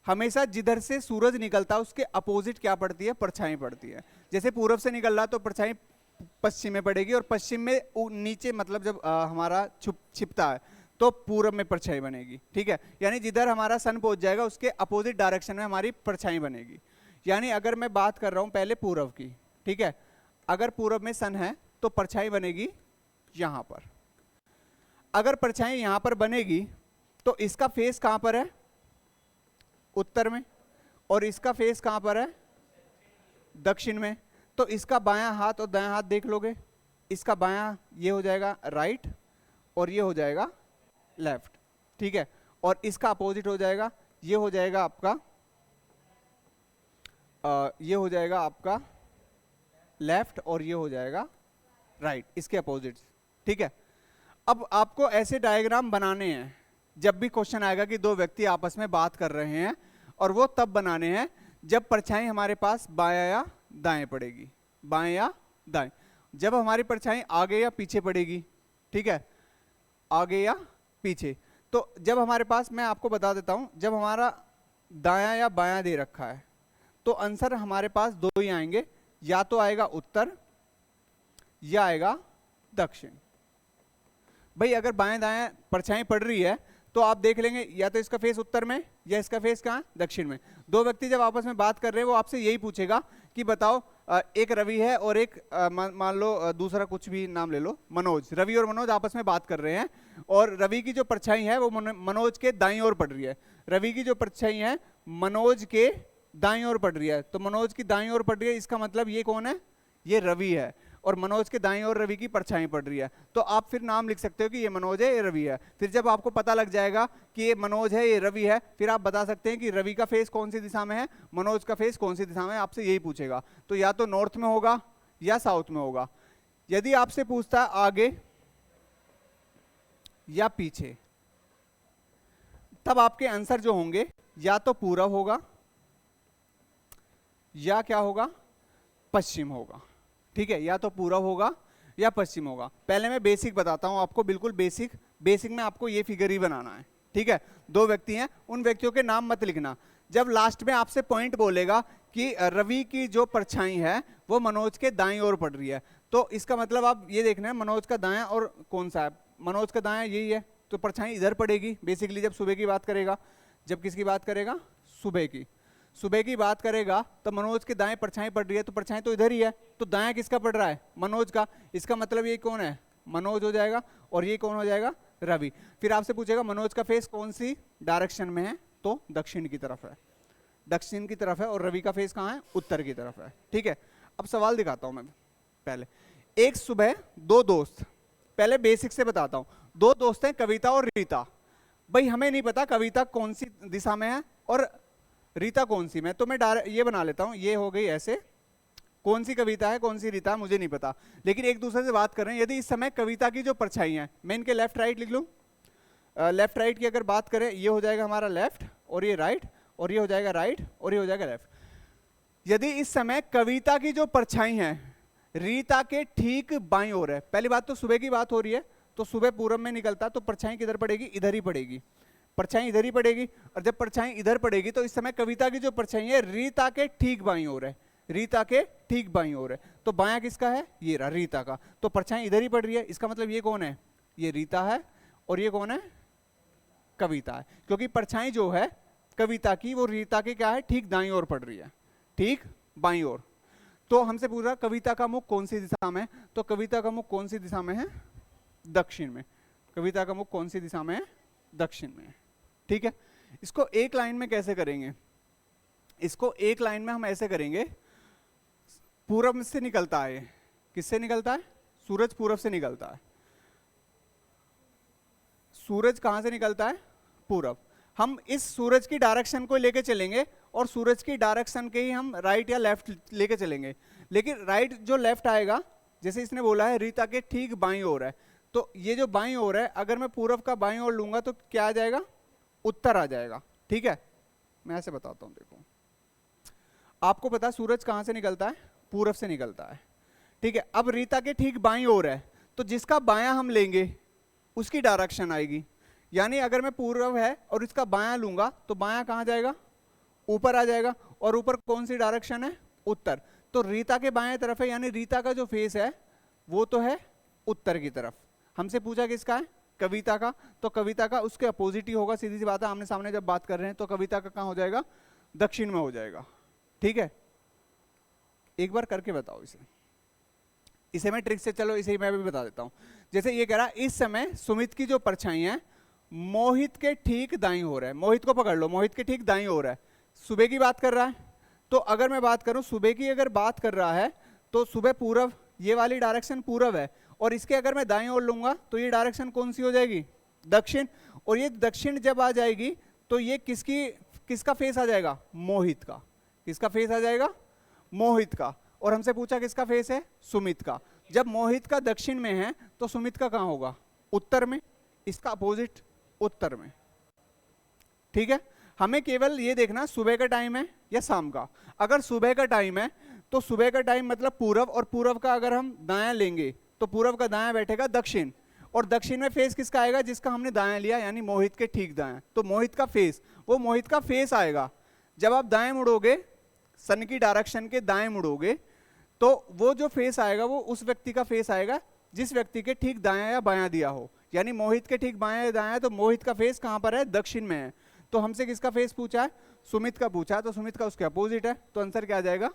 [SPEAKER 1] हमेशा जिधर से सूरज निकलता है उसके अपोजिट क्या पड़ती है? परछाई पड़ती है। जैसे पूरब से निकल रहा तो परछाई पश्चिम में पड़ेगी, और पश्चिम में नीचे मतलब जब हमारा छिपता है तो पूरब में परछाई बनेगी, ठीक है। यानी जिधर हमारा सन पहुंच जाएगा उसके अपोजिट डायरेक्शन में हमारी परछाई बनेगी। यानी अगर मैं बात कर रहा हूं पहले पूरब की, ठीक है। अगर पूरब में सन है तो परछाई बनेगी यहां पर। अगर परछाई यहां पर बनेगी तो इसका फेस कहां पर है? उत्तर में। और इसका फेस कहां पर है? दक्षिण में। तो इसका बायां हाथ और दायां हाथ देख लोगे, इसका बायां ये हो जाएगा राइट और ये हो जाएगा लेफ्ट, ठीक है। और इसका अपोजिट हो जाएगा, ये हो जाएगा आपका ये हो जाएगा आपका लेफ्ट और ये हो जाएगा राइट, इसके अपोजिट, ठीक है। अब आपको ऐसे डायग्राम बनाने हैं जब भी क्वेश्चन आएगा कि दो व्यक्ति आपस में बात कर रहे हैं, और वो तब बनाने हैं जब परछाई हमारे पास बायां या दाएं पड़ेगी, बाएं या दाएं। जब हमारी परछाई आगे या पीछे पड़ेगी, ठीक है, आगे या पीछे। तो जब हमारे पास, मैं आपको बता देता हूं, जब हमारा दायां या बायां दे रखा है तो आंसर हमारे पास दो ही आएंगे, या तो आएगा उत्तर या आएगा दक्षिण। भाई अगर बाएं दाएं परछाई पड़ रही है तो आप देख लेंगे या तो इसका फेस उत्तर में या इसका फेस कहाँ? दक्षिण में। दो व्यक्ति जब आपस में बात कर रहे हैं वो आपसे यही पूछेगा कि बताओ, एक रवि है और एक मान लो दूसरा कुछ भी नाम ले लो, मनोज। रवि और मनोज आपस में बात कर रहे हैं और रवि की जो परछाई है वो मनोज के दाईं ओर पड़ रही है, रवि की जो परछाई है मनोज के दाईं ओर पड़ रही है। तो मनोज की दाईं ओर पड़ रही है, इसका मतलब ये कौन है? ये रवि है। और मनोज के दाईं ओर रवि की परछाई पड़ रही है, तो आप फिर नाम लिख सकते हो कि ये मनोज है, ये रवि है। फिर जब आपको पता लग जाएगा कि ये मनोज है, ये रवि है, फिर आप बता सकते हैं कि रवि का फेस कौन सी दिशा में है, मनोज का फेस कौन सी दिशा में है। आपसे यही पूछेगा, तो या तो नॉर्थ में होगा या साउथ में होगा। यदि आपसे पूछता है आगे या पीछे, तब आपके आंसर जो होंगे या तो पूरब होगा या क्या होगा? पश्चिम होगा, ठीक है। या तो पूरब होगा या पश्चिम होगा। पहले मैं बेसिक बताता हूं आपको, बिल्कुल बेसिक। बेसिक में आपको ये फिगर ही बनाना है, ठीक है। दो व्यक्ति हैं, उन व्यक्तियों के नाम मत लिखना। जब लास्ट में आपसे पॉइंट बोलेगा कि रवि की जो परछाई है वो मनोज के दाईं ओर पड़ रही है, तो इसका मतलब आप ये देखना है मनोज का दायां और कौन सा है? मनोज का दायां यही है, तो परछाई इधर पड़ेगी बेसिकली जब सुबह की बात करेगा। जब किसकी बात करेगा? सुबह की। सुबह की बात करेगा तो मनोज के दाएं परछाई पड़ रही है, तो परछाई तो इधर ही है, तो दाएं किसका पड़ रहा है? मनोज का। इसका मतलब ये कौन है? मनोज हो जाएगा, और ये कौन हो जाएगा? रवि। फिर आपसे पूछेगा मनोज का फेस कौन सी डायरेक्शन में है, तो दक्षिण की तरफ है, दक्षिण की तरफ है, और रवि का फेस कहाँ है? उत्तर की तरफ है। ठीक है, अब सवाल दिखाता हूं मैं। पहले एक सुबह दो दोस्त, पहले बेसिक से बताता हूं। दो दोस्त हैं, कविता और रीता। भाई हमें नहीं पता कविता कौन सी दिशा में है और रीता कौन सी में, तो मैं ये बना लेता हूं, ये हो गई ऐसे, कौन सी कविता है कौन सी रीता है मुझे नहीं पता, लेकिन एक दूसरे से बात कर रहे हैं। यदि इस समय कविता की जो परछाई है, मैं इनके लेफ्ट राइट लिख लूं, लेफ्ट राइट की अगर बात करें, ये हो जाएगा हमारा लेफ्ट, और ये राइट, और ये हो जाएगा राइट, और ये हो जाएगा लेफ्ट। यदि इस समय कविता की जो परछाई है रीता के ठीक बाईं ओर है, पहली बात तो सुबह की बात हो रही है, तो सुबह पूरब में निकलता, तो परछाई किधर पड़ेगी? इधर ही पड़ेगी, परछाई इधर ही पड़ेगी। और जब परछाई इधर पड़ेगी तो इस समय कविता की जो परछाई है रीता के ठीक बाईं ओर है, रीता के ठीक बाईं ओर है, तो बायां किसका है? ये रहा रीता का, तो परछाई इधर ही पड़ रही है। इसका मतलब ये कौन है? ये रीता है, और ये कौन है? कविता है, क्योंकि परछाई जो है कविता की वो रीता के क्या है? ठीक दाईं ओर पड़ रही है, ठीक बाईं ओर। तो हमसे पूछा कविता का मुख कौन सी दिशा में, तो कविता का मुख कौन सी दिशा में है? दक्षिण में। कविता का मुख कौन सी दिशा में है? दक्षिण में। ठीक है, इसको एक लाइन में कैसे करेंगे? इसको एक लाइन में हम ऐसे करेंगे, पूरब से निकलता है, किससे निकलता है? सूरज पूरब से निकलता है। सूरज कहां से निकलता है? पूरब। हम इस सूरज की डायरेक्शन को लेके चलेंगे, और सूरज की डायरेक्शन के ही हम राइट या लेफ्ट लेके चलेंगे, लेकिन राइट जो लेफ्ट आएगा, जैसे इसने बोला है रीता के ठीक बाईं ओर है, तो ये जो बाईं ओर है अगर मैं पूरब का बाईं ओर लूंगा तो क्या आ जाएगा? उत्तर आ जाएगा। ठीक है, मैं ऐसे बताता हूं, देखो आपको पता है सूरज कहां से निकलता है? पूरब से निकलता है। ठीक है, अब रीता के ठीक बाईं ओर है, तो जिसका बायां हम लेंगे उसकी डायरेक्शन आएगी, यानी अगर मैं पूर्व है और इसका बायां लूंगा तो बायां कहां जाएगा? ऊपर आ जाएगा, और ऊपर कौन सी डायरेक्शन है? उत्तर। तो रीता के बाएं तरफ है, यानी रीता का जो फेस है वो तो है उत्तर की तरफ। हमसे पूछा किसका है? कविता का, तो कविता का उसके अपोजिट ही होगा, सीधी सी बात है, आमने सामने जब बात कर रहे हैं, तो कविता का कहां हो जाएगा? दक्षिण में हो जाएगा। ठीक है, एक बार करके बताओ इसे, इसे मैं ट्रिक से, चलो इसे मैं भी बता देता हूं। जैसे ये कह रहा है इस समय सुमित की जो परछाई है मोहित के ठीक दाईं ओर है, मोहित को पकड़ लो, मोहित के ठीक दाईं ओर है, सुबह की बात कर रहा है। तो अगर मैं बात करूं सुबह की, अगर बात कर रहा है तो सुबह पूरब, ये वाली डायरेक्शन पूरब है, और इसके अगर मैं दाईं ओर लूंगा तो ये डायरेक्शन कौन सी हो जाएगी? दक्षिण। और ये दक्षिण जब आ जाएगी तो ये किसका फेस आ जाएगा? मोहित का। किसका फेस आ जाएगा? मोहित का। और हमसे पूछा किसका फेस है? सुमित का। जब मोहित का दक्षिण में है तो सुमित का कहां होगा? उत्तर में। इसका अपोजिट उत्तर में। ठीक है, हमें केवल ये देखना सुबह का टाइम है या शाम का। अगर सुबह का टाइम है तो सुबह का टाइम मतलब पूरब, और पूरब का अगर हम दायां लेंगे तो पूरब का दायां बैठेगा दक्षिण, और दक्षिण में फेस किसका आएगा? जिसका हमने दायां लिया, यानी मोहित के ठीक दायां। तो मोहित का फेस, वो मोहित का फेस आएगा। जब आप दाएं मुड़ोगे, सन की डायरेक्शन के दाएं मुड़ोगे, तो वो जो फेस आएगा वो उस व्यक्ति का फेस आएगा जिस व्यक्ति के ठीक दायां या बायां दिया हो, यानी मोहित के ठीक बायां या दायां, तो मोहित का फेस कहां पर है? दक्षिण में है। तो हमसे किसका फेस पूछा है? सुमित का पूछा है, तो सुमित का उसके अपोजिट है, तो आंसर क्या आ जाएगा?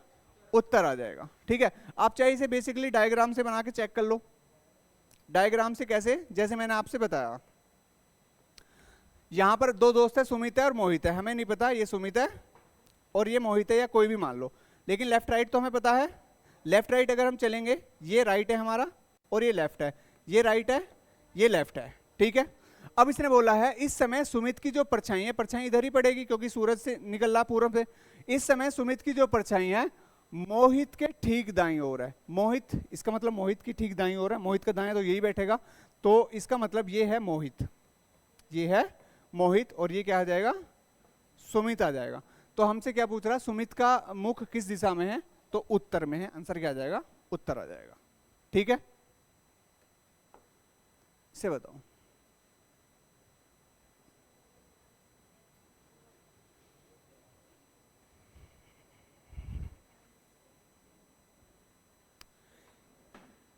[SPEAKER 1] उत्तर आ जाएगा। ठीक है, आप चाहे इसे बेसिकली डायग्राम से बना के चेक कर लो। डायग्राम से कैसे? जैसे मैंने आपसे बताया, यहां पर दो दोस्त है, सुमित है और मोहित है, हमें नहीं पता ये सुमित है और ये मोहित है, या कोई भी मान लो, लेकिन लेफ्ट राइट तो हमें पता है। लेफ्ट राइट अगर हम चलेंगे, ये राइट है हमारा और ये लेफ्ट है, ये राइट है ये लेफ्ट है। ठीक है, अब इसने बोला है इस समय सुमित की जो परछाई है, परछाई इधर ही पड़ेगी क्योंकि सूरज से निकल रहा पूरब से। इस समय सुमित की जो परछाई है मोहित के ठीक दाईं ओर है। मोहित, इसका मतलब मोहित की ठीक दाईं ओर है, मोहित का दाएं तो यही बैठेगा, तो इसका मतलब ये है मोहित, ये है मोहित, और ये क्या आ जाएगा? सुमित आ जाएगा। तो हमसे क्या पूछ रहा? सुमित का मुख किस दिशा में है? तो उत्तर में है, आंसर क्या आ जाएगा? उत्तर आ जाएगा। ठीक है, से बताओ।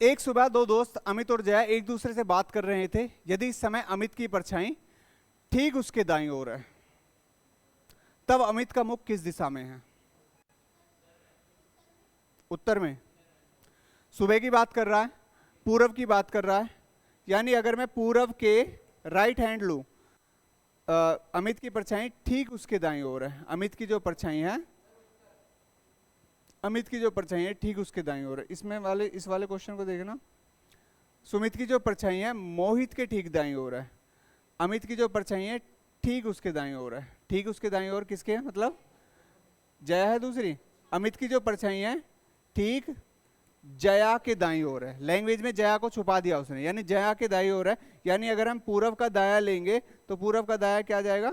[SPEAKER 1] एक सुबह दो दोस्त अमित और जया एक दूसरे से बात कर रहे थे। यदि इस समय अमित की परछाई ठीक उसके दाईं ओर है, तब अमित का मुख किस दिशा में है? उत्तर में। सुबह की बात कर रहा है, पूरब की बात कर रहा है, यानी अगर मैं पूरब के राइट हैंड लूं, अमित की परछाई ठीक उसके दाईं ओर है। अमित की जो परछाई है, अमित की जो परछाई है ठीक उसके दाईं ओर है। इस वाले क्वेश्चन को देखना। सुमित की जो परछाई है मोहित के ठीक दाईं ओर है। अमित की जो परछाई है ठीक उसके दाईं ओर है। ठीक उसके दाईं ओर किसके है? मतलब जया है दूसरी। अमित की जो परछाई है ठीक जया के दाईं ओर है। लैंग्वेज में जया को छुपा दिया उसने, यानी जया के दाईं ओर है। यानी अगर हम पूरब का दाया लेंगे तो पूरब का दाया क्या आ जाएगा?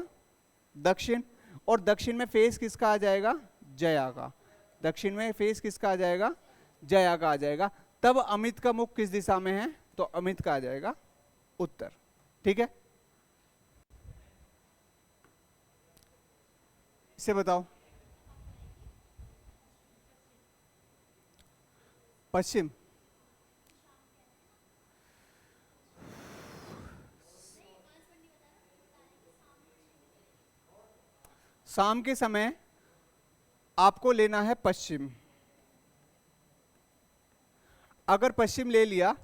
[SPEAKER 1] दक्षिण। और दक्षिण में फेस किसका आ जाएगा? जया का। दक्षिण में फेस किसका आ जाएगा? जया का आ जाएगा। तब अमित का मुख किस दिशा में है? तो अमित का आ जाएगा उत्तर। ठीक है, इसे बताओ। पश्चिम। शाम के समय आपको लेना है पश्चिम। अगर पश्चिम ले लिया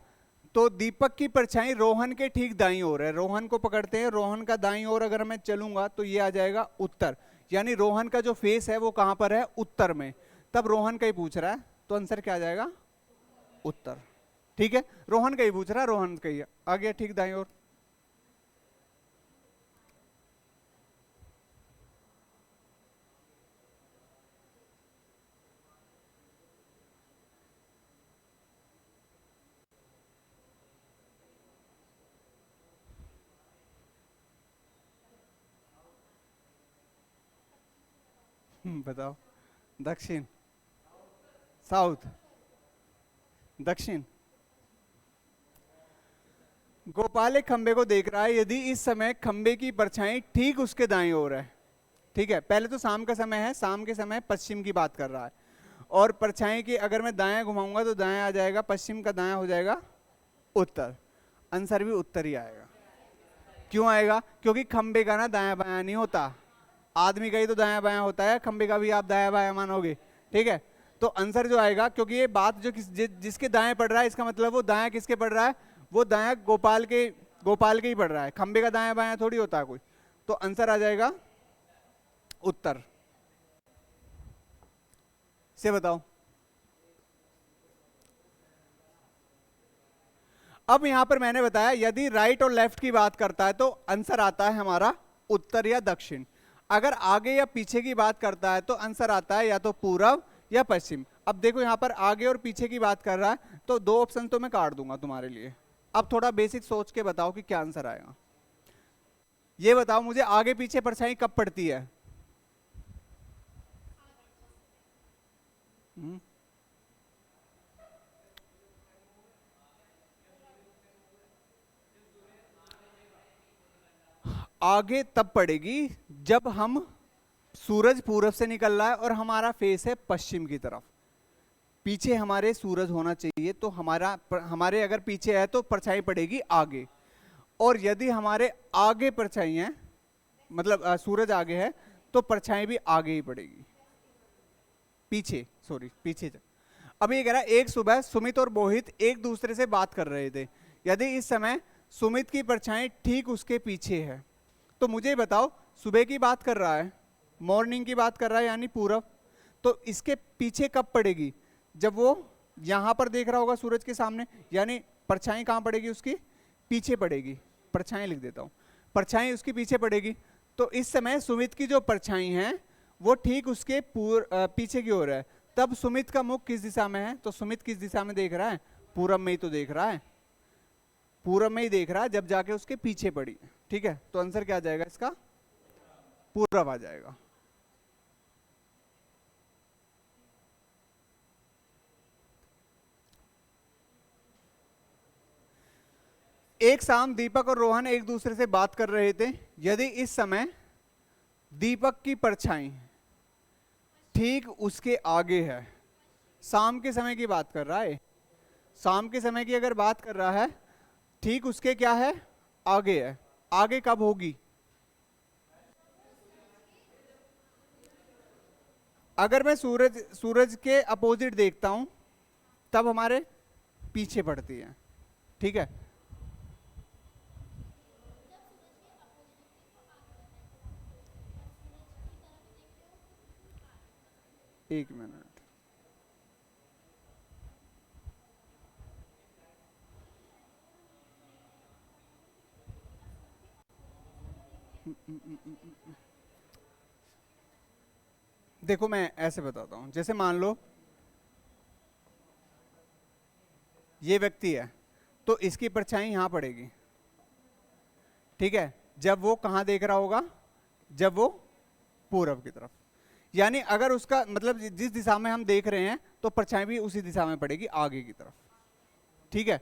[SPEAKER 1] तो दीपक की परछाई रोहन के ठीक दाईं ओर है। रोहन को पकड़ते हैं, रोहन का दाईं ओर अगर मैं चलूंगा तो ये आ जाएगा उत्तर। यानी रोहन का जो फेस है वो कहां पर है? उत्तर में। तब रोहन का ही पूछ रहा है तो आंसर क्या आ जाएगा? उत्तर। ठीक है, रोहन का ही पूछ रहा है, रोहन का ही आ गया ठीक दाईं ओर। बताओ। दक्षिण, साउथ, दक्षिण। गोपाल एक खंबे को देख रहा है। यदि इस समय खंबे की परछाई ठीक उसके दाईं ओर है, ठीक है, पहले तो शाम का समय है, शाम के समय पश्चिम की बात कर रहा है, और परछाई की अगर मैं दायां घुमाऊंगा तो दायां आ जाएगा, पश्चिम का दायां हो जाएगा उत्तर। आंसर भी उत्तर ही आएगा। क्यों आएगा? क्योंकि खंबे का ना दायां बायां नहीं होता, आदमी का ही तो दायां बायां होता है, खंबे का भी आप दायां बायां मानोगे। ठीक है, तो आंसर जो आएगा, क्योंकि ये बात जो जिसके दाएं पड़ रहा है, इसका मतलब वो दायां किसके पड़ रहा है? वो दायां गोपाल के ही पड़ रहा है। खंबे का दायां बायां थोड़ी होता है कोई। तो आंसर आ जाएगा उत्तर। से बताओ। अब यहां पर मैंने बताया यदि राइट और लेफ्ट की बात करता है तो आंसर आता है हमारा उत्तर या दक्षिण। अगर आगे या पीछे की बात करता है तो आंसर आता है या तो पूरब या पश्चिम। अब देखो यहां पर आगे और पीछे की बात कर रहा है तो दो ऑप्शन तो मैं काट दूंगा तुम्हारे लिए। अब थोड़ा बेसिक सोच के बताओ कि क्या आंसर आएगा। ये बताओ मुझे, आगे पीछे परछाई कब पड़ती है? आगे तब पड़ेगी जब हम सूरज पूरब से निकल रहा है और हमारा फेस है पश्चिम की तरफ। पीछे हमारे सूरज होना चाहिए, तो हमारे अगर पीछे है तो परछाई पड़ेगी आगे। और यदि हमारे आगे परछाई है, मतलब सूरज आगे है, तो परछाई भी आगे ही पड़ेगी। पीछे, सॉरी पीछे। अब ये कह रहा है एक सुबह सुमित और मोहित एक दूसरे से बात कर रहे थे। यदि इस समय सुमित की परछाई ठीक उसके पीछे है, तो मुझे बताओ सुबह की बात कर रहा है, मॉर्निंग की बात कर रहा है, यानी पूरब। तो इसके पीछे कब पड़ेगी? जब वो यहां पर देख रहा होगा सूरज के सामने, यानी परछाई कहां पड़ेगी? उसकी पीछे पड़ेगी। परछाई लिख देता हूं, परछाई उसके पीछे पड़ेगी। तो इस समय सुमित की जो परछाई है वो ठीक उसके पीछे की ओर है। तब सुमित का मुख किस दिशा में है? तो सुमित किस दिशा में देख रहा है? पूरब में ही तो देख रहा है, पूरब में ही देख रहा है, जब जाके उसके पीछे पड़ी। ठीक है, तो आंसर क्या आ जाएगा इसका? पूरब आ जाएगा। एक शाम दीपक और रोहन एक दूसरे से बात कर रहे थे। यदि इस समय दीपक की परछाई ठीक उसके आगे है, शाम के समय की बात कर रहा है, शाम के समय की अगर बात कर रहा है, ठीक उसके क्या है, आगे है। आगे कब होगी? अगर मैं सूरज के अपोजिट देखता हूं तब हमारे पीछे पड़ती है, ठीक है। एक मिनट, देखो मैं ऐसे बताता हूं, जैसे मान लो ये व्यक्ति है तो इसकी परछाई यहां पड़ेगी, ठीक है। जब वो कहां देख रहा होगा? जब वो पूरब की तरफ, यानी अगर उसका मतलब जिस दिशा में हम देख रहे हैं तो परछाई भी उसी दिशा में पड़ेगी, आगे की तरफ, ठीक है।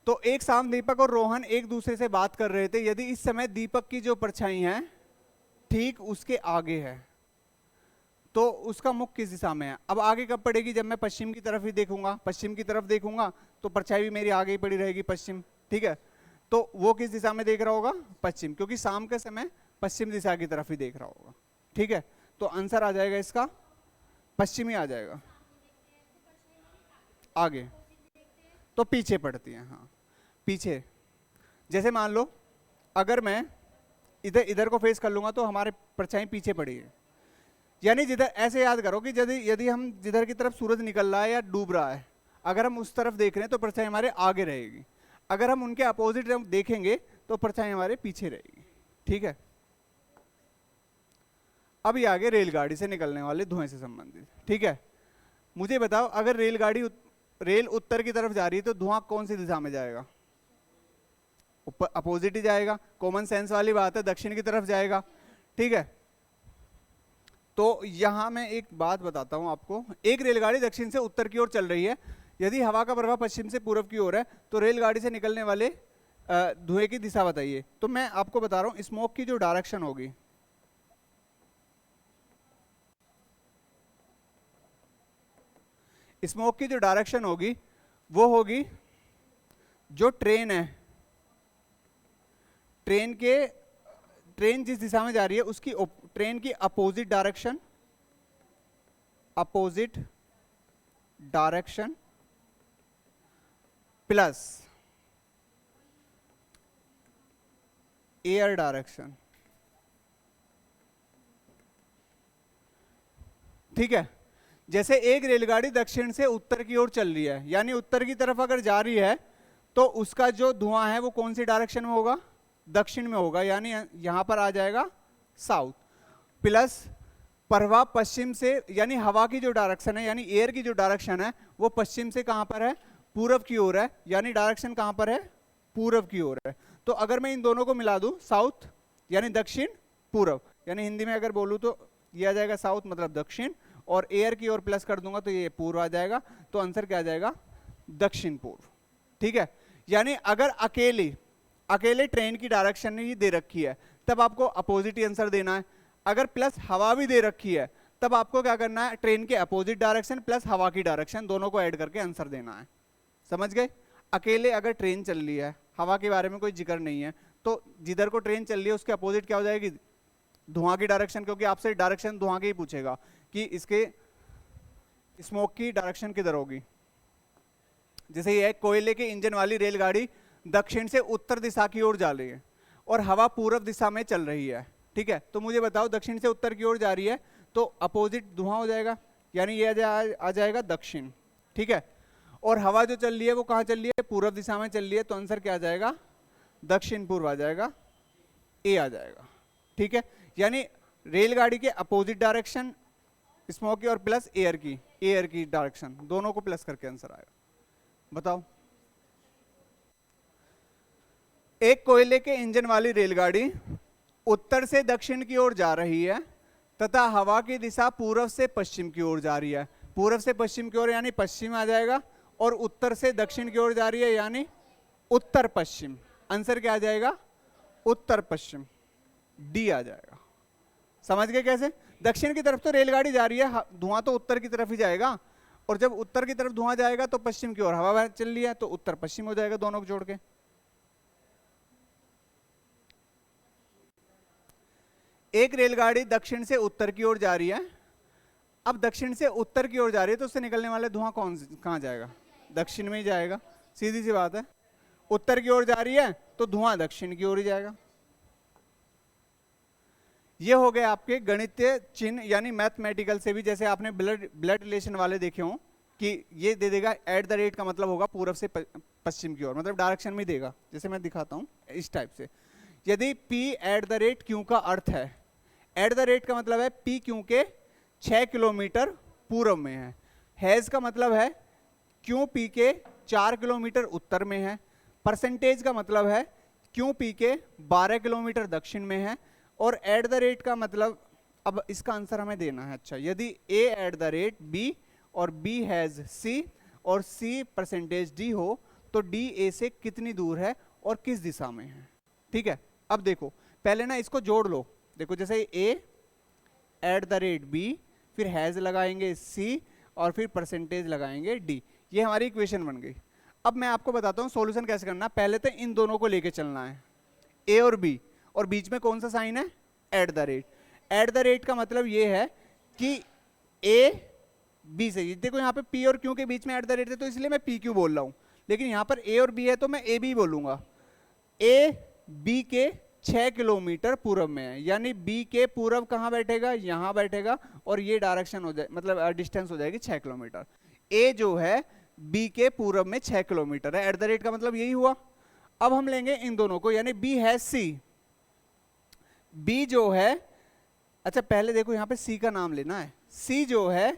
[SPEAKER 1] तो एक साम दीपक और रोहन एक दूसरे से बात कर रहे थे। यदि इस समय दीपक की जो परछाई है ठीक उसके आगे है तो उसका मुख किस दिशा में है? अब आगे कब पड़ेगी? जब मैं पश्चिम की तरफ ही देखूंगा, पश्चिम की तरफ देखूंगा तो परछाई भी मेरी आगे ही पड़ी रहेगी, पश्चिम, ठीक है। तो वो किस दिशा में देख रहा होगा? पश्चिम, क्योंकि शाम के समय पश्चिम दिशा की तरफ ही देख रहा होगा, ठीक है। तो आंसर आ जाएगा इसका पश्चिम ही आ जाएगा। आगे तो पीछे पड़ती है, हाँ पीछे। जैसे मान लो अगर मैं इधर इधर को फेस कर लूंगा तो हमारे परछाई पीछे पड़ी है, यानी जिधर, ऐसे याद करो कि यदि यदि हम जिधर की तरफ सूरज निकल रहा है या डूब रहा है, अगर हम उस तरफ देख रहे हैं तो परछाई हमारे आगे रहेगी। अगर हम उनके अपोजिट देखेंगे तो परछाई हमारे पीछे रहेगी, ठीक है। अब ये आगे रेलगाड़ी से निकलने वाले धुएं से संबंधित, ठीक है। मुझे बताओ अगर रेल उत्तर की तरफ जा रही है तो धुआं कौन सी दिशा में जाएगा? ऊपर, अपोजिट ही जाएगा। कॉमन सेंस वाली बात है, दक्षिण की तरफ जाएगा, ठीक है। तो यहां मैं एक बात बताता हूं आपको। एक रेलगाड़ी दक्षिण से उत्तर की ओर चल रही है। यदि हवा का प्रवाह पश्चिम से पूर्व की ओर है तो रेलगाड़ी से निकलने वाले धुएं की दिशा बताइए। तो मैं आपको बता रहा हूं स्मोक की जो डायरेक्शन होगी, स्मोक की जो डायरेक्शन होगी वो होगी, जो ट्रेन है, ट्रेन जिस दिशा में जा रही है उसकी ट्रेन की opposite direction plus air direction, ठीक है। जैसे एक रेलगाड़ी दक्षिण से उत्तर की ओर चल रही है, यानी उत्तर की तरफ अगर जा रही है तो उसका जो धुआं है वो कौन सी डायरेक्शन में होगा? दक्षिण में होगा, यानी यहां पर आ जाएगा साउथ। प्लस प्रवाह पश्चिम से, यानी हवा की जो डायरेक्शन है, यानी एयर की जो डायरेक्शन है वो पश्चिम से कहां पर है? पूरब की ओर है, यानी डायरेक्शन कहां पर है? पूरब की ओर है। तो अगर मैं इन दोनों को मिला दूं, साउथ यानी दक्षिण, पूरब, यानी हिंदी में अगर बोलूं तो ये आ जाएगा साउथ मतलब दक्षिण, और एयर की ओर प्लस कर दूंगा तो ये पूर्व आ जाएगा। तो आंसर क्या आ जाएगा? दक्षिण पूर्व, ठीक है। यानी अगर अकेले ट्रेन की डायरेक्शन ही दे रखी है तब आपको अपोजिट आंसर देना है। अगर प्लस हवा भी दे रखी है तब आपको क्या करना है? ट्रेन के अपोजिट डायरेक्शन प्लस हवा की डायरेक्शन दोनों को ऐड करके आंसर देना है। समझ गए? अकेले अगर ट्रेन चल रही है, हवा के बारे में कोई जिक्र नहीं है, तो जिधर को ट्रेन चल रही है उसके अपोजिट क्या हो जाएगी? धुआं की डायरेक्शन, क्योंकि आपसे डायरेक्शन धुआं की ही पूछेगा कि इसके स्मोक की डायरेक्शन किधर होगी। जैसे ये कोयले के इंजन वाली रेलगाड़ी दक्षिण से उत्तर दिशा की ओर जा रही है और हवा पूर्व दिशा में चल रही है, ठीक है। तो मुझे बताओ दक्षिण से उत्तर की ओर जा रही है तो अपोजिट धुआं हो जाएगा, यानी ये आ जाएगा दक्षिण, ठीक है। और हवा जो चल रही है वो कहां चल रही है? पूर्व दिशा में चल रही है, तो आंसर क्या आ जाएगा? दक्षिण पूर्व आ जाएगा, ए आ जाएगा, ठीक है। यानी रेलगाड़ी के अपोजिट डायरेक्शन स्मोक की और प्लस एयर की डायरेक्शन, दोनों को प्लस करके आंसर आएगा। बताओ, एक कोयले के इंजन वाली रेलगाड़ी उत्तर से दक्षिण की ओर जा रही है तथा हवा की दिशा पूर्व से पश्चिम की ओर जा रही है। पूर्व से पश्चिम की ओर यानी पश्चिम आ जाएगा, और उत्तर से दक्षिण की ओर जा रही है यानी उत्तर पश्चिम। आंसर क्या आ जाएगा? उत्तर पश्चिम, डी आ जाएगा। समझ गए कैसे? दक्षिण की तरफ तो रेलगाड़ी जा रही है, धुआं तो उत्तर की तरफ ही जाएगा, और जब उत्तर की तरफ धुआं जाएगा तो पश्चिम की ओर हवा चल रही है, तो उत्तर पश्चिम हो जाएगा दोनों को जोड़ के। एक रेलगाड़ी दक्षिण से उत्तर की ओर जा रही है। अब दक्षिण से उत्तर की ओर जा रही है तो उससे निकलने वाला धुआं कहाँ जाएगा? दक्षिण में ही जाएगा, सीधी सी बात है। उत्तर की ओर जा रही है तो धुआं दक्षिण की ओर ही जाएगा। ये हो गए आपके गणितीय चिन्ह, यानी मैथमेटिकल से भी, जैसे आपने ब्लड रिलेशन वाले देखे हों कि ये दे देगा एट द रेट का मतलब होगा पूर्व से पश्चिम की ओर, मतलब डायरेक्शन में देगा। जैसे मैं दिखाता हूं इस टाइप से, यदि P at the rate Q का अर्थ है, एट द रेट का मतलब है P क्यू के 6 किलोमीटर पूर्व में है, हैज का मतलब है क्यू P के 4 किलोमीटर उत्तर में है, परसेंटेज का मतलब है क्यू P के 12 किलोमीटर दक्षिण में है, और एट द रेट का मतलब, अब इसका आंसर हमें देना है। अच्छा, यदि A at the rate B और B हैज C और C परसेंटेज D हो तो D A से कितनी दूर है और किस दिशा में है? ठीक है, अब देखो पहले ना इसको जोड़ लो। देखो जैसे A at the rate B, फिर हैज लगाएंगे C और फिर परसेंटेज लगाएंगे D, ये हमारी इक्वेशन बन गई। अब मैं आपको बताता हूँ सॉल्यूशन कैसे करना। पहले तो इन दोनों को लेके चलना है, A और B, और बीच में कौन सा साइन है? At the rate. At the rate का मतलब ये है कि A B से, देखो यहाँ पे P और Q के बीच में एट द रेट है तो इसलिए मैं PQ बोल रहा हूँ, लेकिन यहाँ पर A और B है तो मैं AB बोलूंगा। A B के 6 किलोमीटर पूर्व में है, यानी B के पूर्व कहाँ बैठेगा? यहाँ बैठेगा, और ये डायरेक्शन हो जाए, मतलब डिस्टेंस हो जाएगी 6 किलोमीटर। A जो है B के पूर्व में 6 किलोमीटर है, एट द रेट का मतलब यही हुआ। अब हम लेंगे इन दोनों को, यानी B है C, B जो है, अच्छा पहले देखो यहाँ पे C का नाम लेना है। C जो है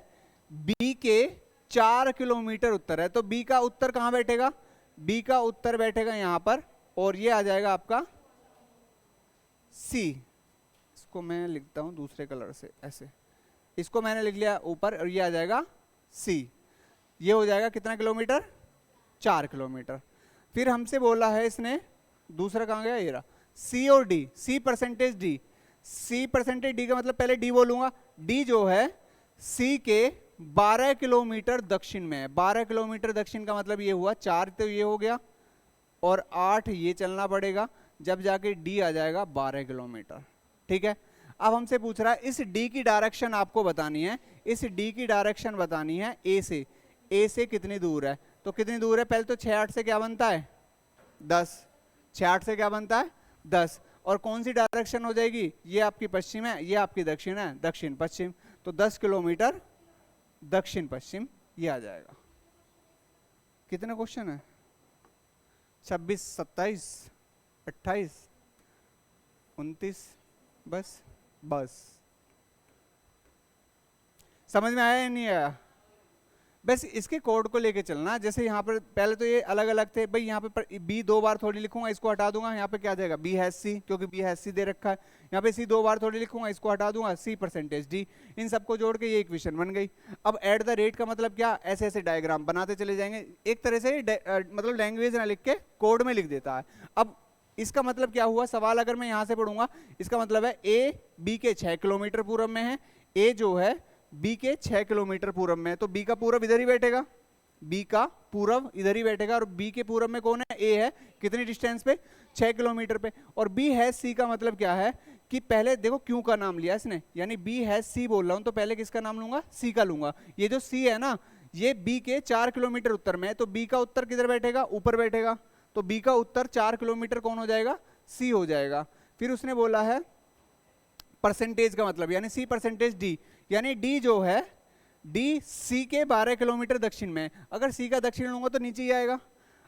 [SPEAKER 1] B के 4 किलोमीटर उत्तर है, तो B का उत्तर कहाँ बैठेगा? B का उत्तर बैठेगा यहाँ पर, और ये आ जाएगा आपका C। इसको मैं लिखता हूँ दूसरे कलर से, ऐसे इसको मैंने लिख लिया ऊपर, और ये आ जाएगा C। ये हो जाएगा कितना किलोमीटर? 4 किलोमीटर। फिर हमसे बोला है इसने, दूसरा कहाँ गया? ये रहा, C और D, C percentage D। C percentage D का मतलब पहले D बोलूंगा। D जो है C के 12 किलोमीटर दक्षिण में है। 12 किलोमीटर दक्षिण का मतलब ये हुआ 4 तो ये हो गया, और 8 ये चलना पड़ेगा, जब जाके D आ जाएगा 12 किलोमीटर। ठीक है, अब हमसे पूछ रहा है इस D की डायरेक्शन आपको बतानी है। इस D की डायरेक्शन बतानी है A से। A से कितनी दूर है? तो कितनी दूर है? पहले तो 6 8 से क्या बनता है? 10। 6 8 से क्या बनता है? 10। और कौन सी डायरेक्शन हो जाएगी? ये आपकी पश्चिम है, ये आपकी दक्षिण है, दक्षिण पश्चिम, तो 10 किलोमीटर दक्षिण पश्चिम ये आ जाएगा। कितने क्वेश्चन है? 26, 27, 28, 29, बस समझ में आया या नहीं आया? बस इसके कोड को लेके चलना। जैसे यहाँ पर पहले तो ये अलग अलग थे भाई, यहाँ पे B 2 बार थोड़ी लिखूंगा, इसको हटा दूंगा, यहाँ पे क्या आ जाएगा? B हैज C, क्योंकि B हैज C दे रखा है। यहाँ पे C 2 बार थोड़ी लिखूंगा, इसको हटा दूंगा, C परसेंटेज D। इन सबको जोड़ के ये इक्वेशन बन गई। अब एट द रेट का मतलब क्या? ऐसे ऐसे डायग्राम बनाते चले जाएंगे, एक तरह से मतलब लैंग्वेज ना लिख के कोड में लिख देता है। अब इसका मतलब क्या हुआ? सवाल अगर मैं यहाँ से पढ़ूंगा, इसका मतलब है A B के 6 किलोमीटर पूर्व में है, A जो है B के 6 किलोमीटर पूर्व में है, तो B का पूर्व इधर ही बैठेगा, B का पूर्व इधर ही बैठेगा, और B के पूर्व में कौन है? A है। कितनी डिस्टेंस पे? 6 किलोमीटर पे। और B है C का मतलब क्या है कि पहले देखो Q का नाम लिया इसने, यानी B है C बोल रहा हूं, तो पहले किसका नाम लूंगा? C का लूंगा। ये जो C है ना, ये B के 4 किलोमीटर उत्तर में है, तो B का उत्तर किधर बैठेगा? ऊपर बैठेगा, तो B का उत्तर 4 किलोमीटर कौन हो जाएगा? C हो जाएगा। फिर उसने बोला है परसेंटेज का मतलब, यानी C परसेंटेज D, यानी D जो है D C के 12 किलोमीटर दक्षिण में। अगर C का दक्षिण लूंगा तो नीचे ही आएगा।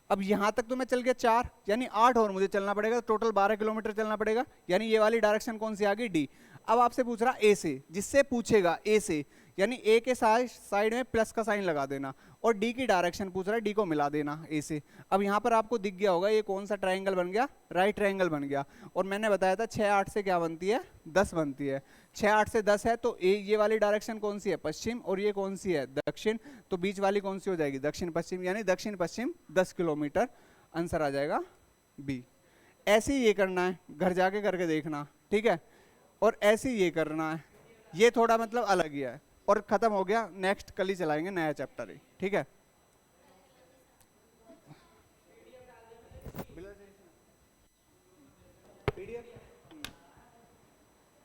[SPEAKER 1] अब यहां तक तो मैं चल गया 4, यानी 8 और मुझे चलना पड़ेगा, टोटल 12 किलोमीटर चलना पड़ेगा, यानी ये वाली डायरेक्शन कौन सी आ गई? D। अब आपसे पूछ रहा A से, जिससे पूछेगा A से, यानी A के साइड में प्लस का साइन लगा देना, और D की डायरेक्शन पूछ रहा है, D को मिला देना A से। अब यहाँ पर आपको दिख गया होगा ये कौन सा ट्रायंगल बन गया? राइट ट्रायंगल बन गया। और मैंने बताया था 6 8 से क्या बनती है? 10 बनती है। 6 8 से 10 है, तो ये वाली डायरेक्शन कौन सी है? पश्चिम, और ये कौन सी है? दक्षिण, तो बीच वाली कौन सी हो जाएगी? दक्षिण पश्चिम, यानी दक्षिण पश्चिम 10 किलोमीटर। आंसर आ जाएगा B। ऐसे ही ये करना है, घर जाके करके देखना, ठीक है? और ऐसे ही ये करना है, ये थोड़ा मतलब अलग ही है। और खत्म हो गया, नेक्स्ट कल ही चलाएंगे नया चैप्टर ही, ठीक है।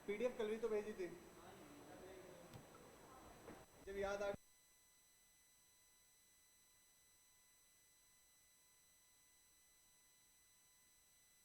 [SPEAKER 1] पीडीएफ कल भी तो भेजी थी, जब याद आ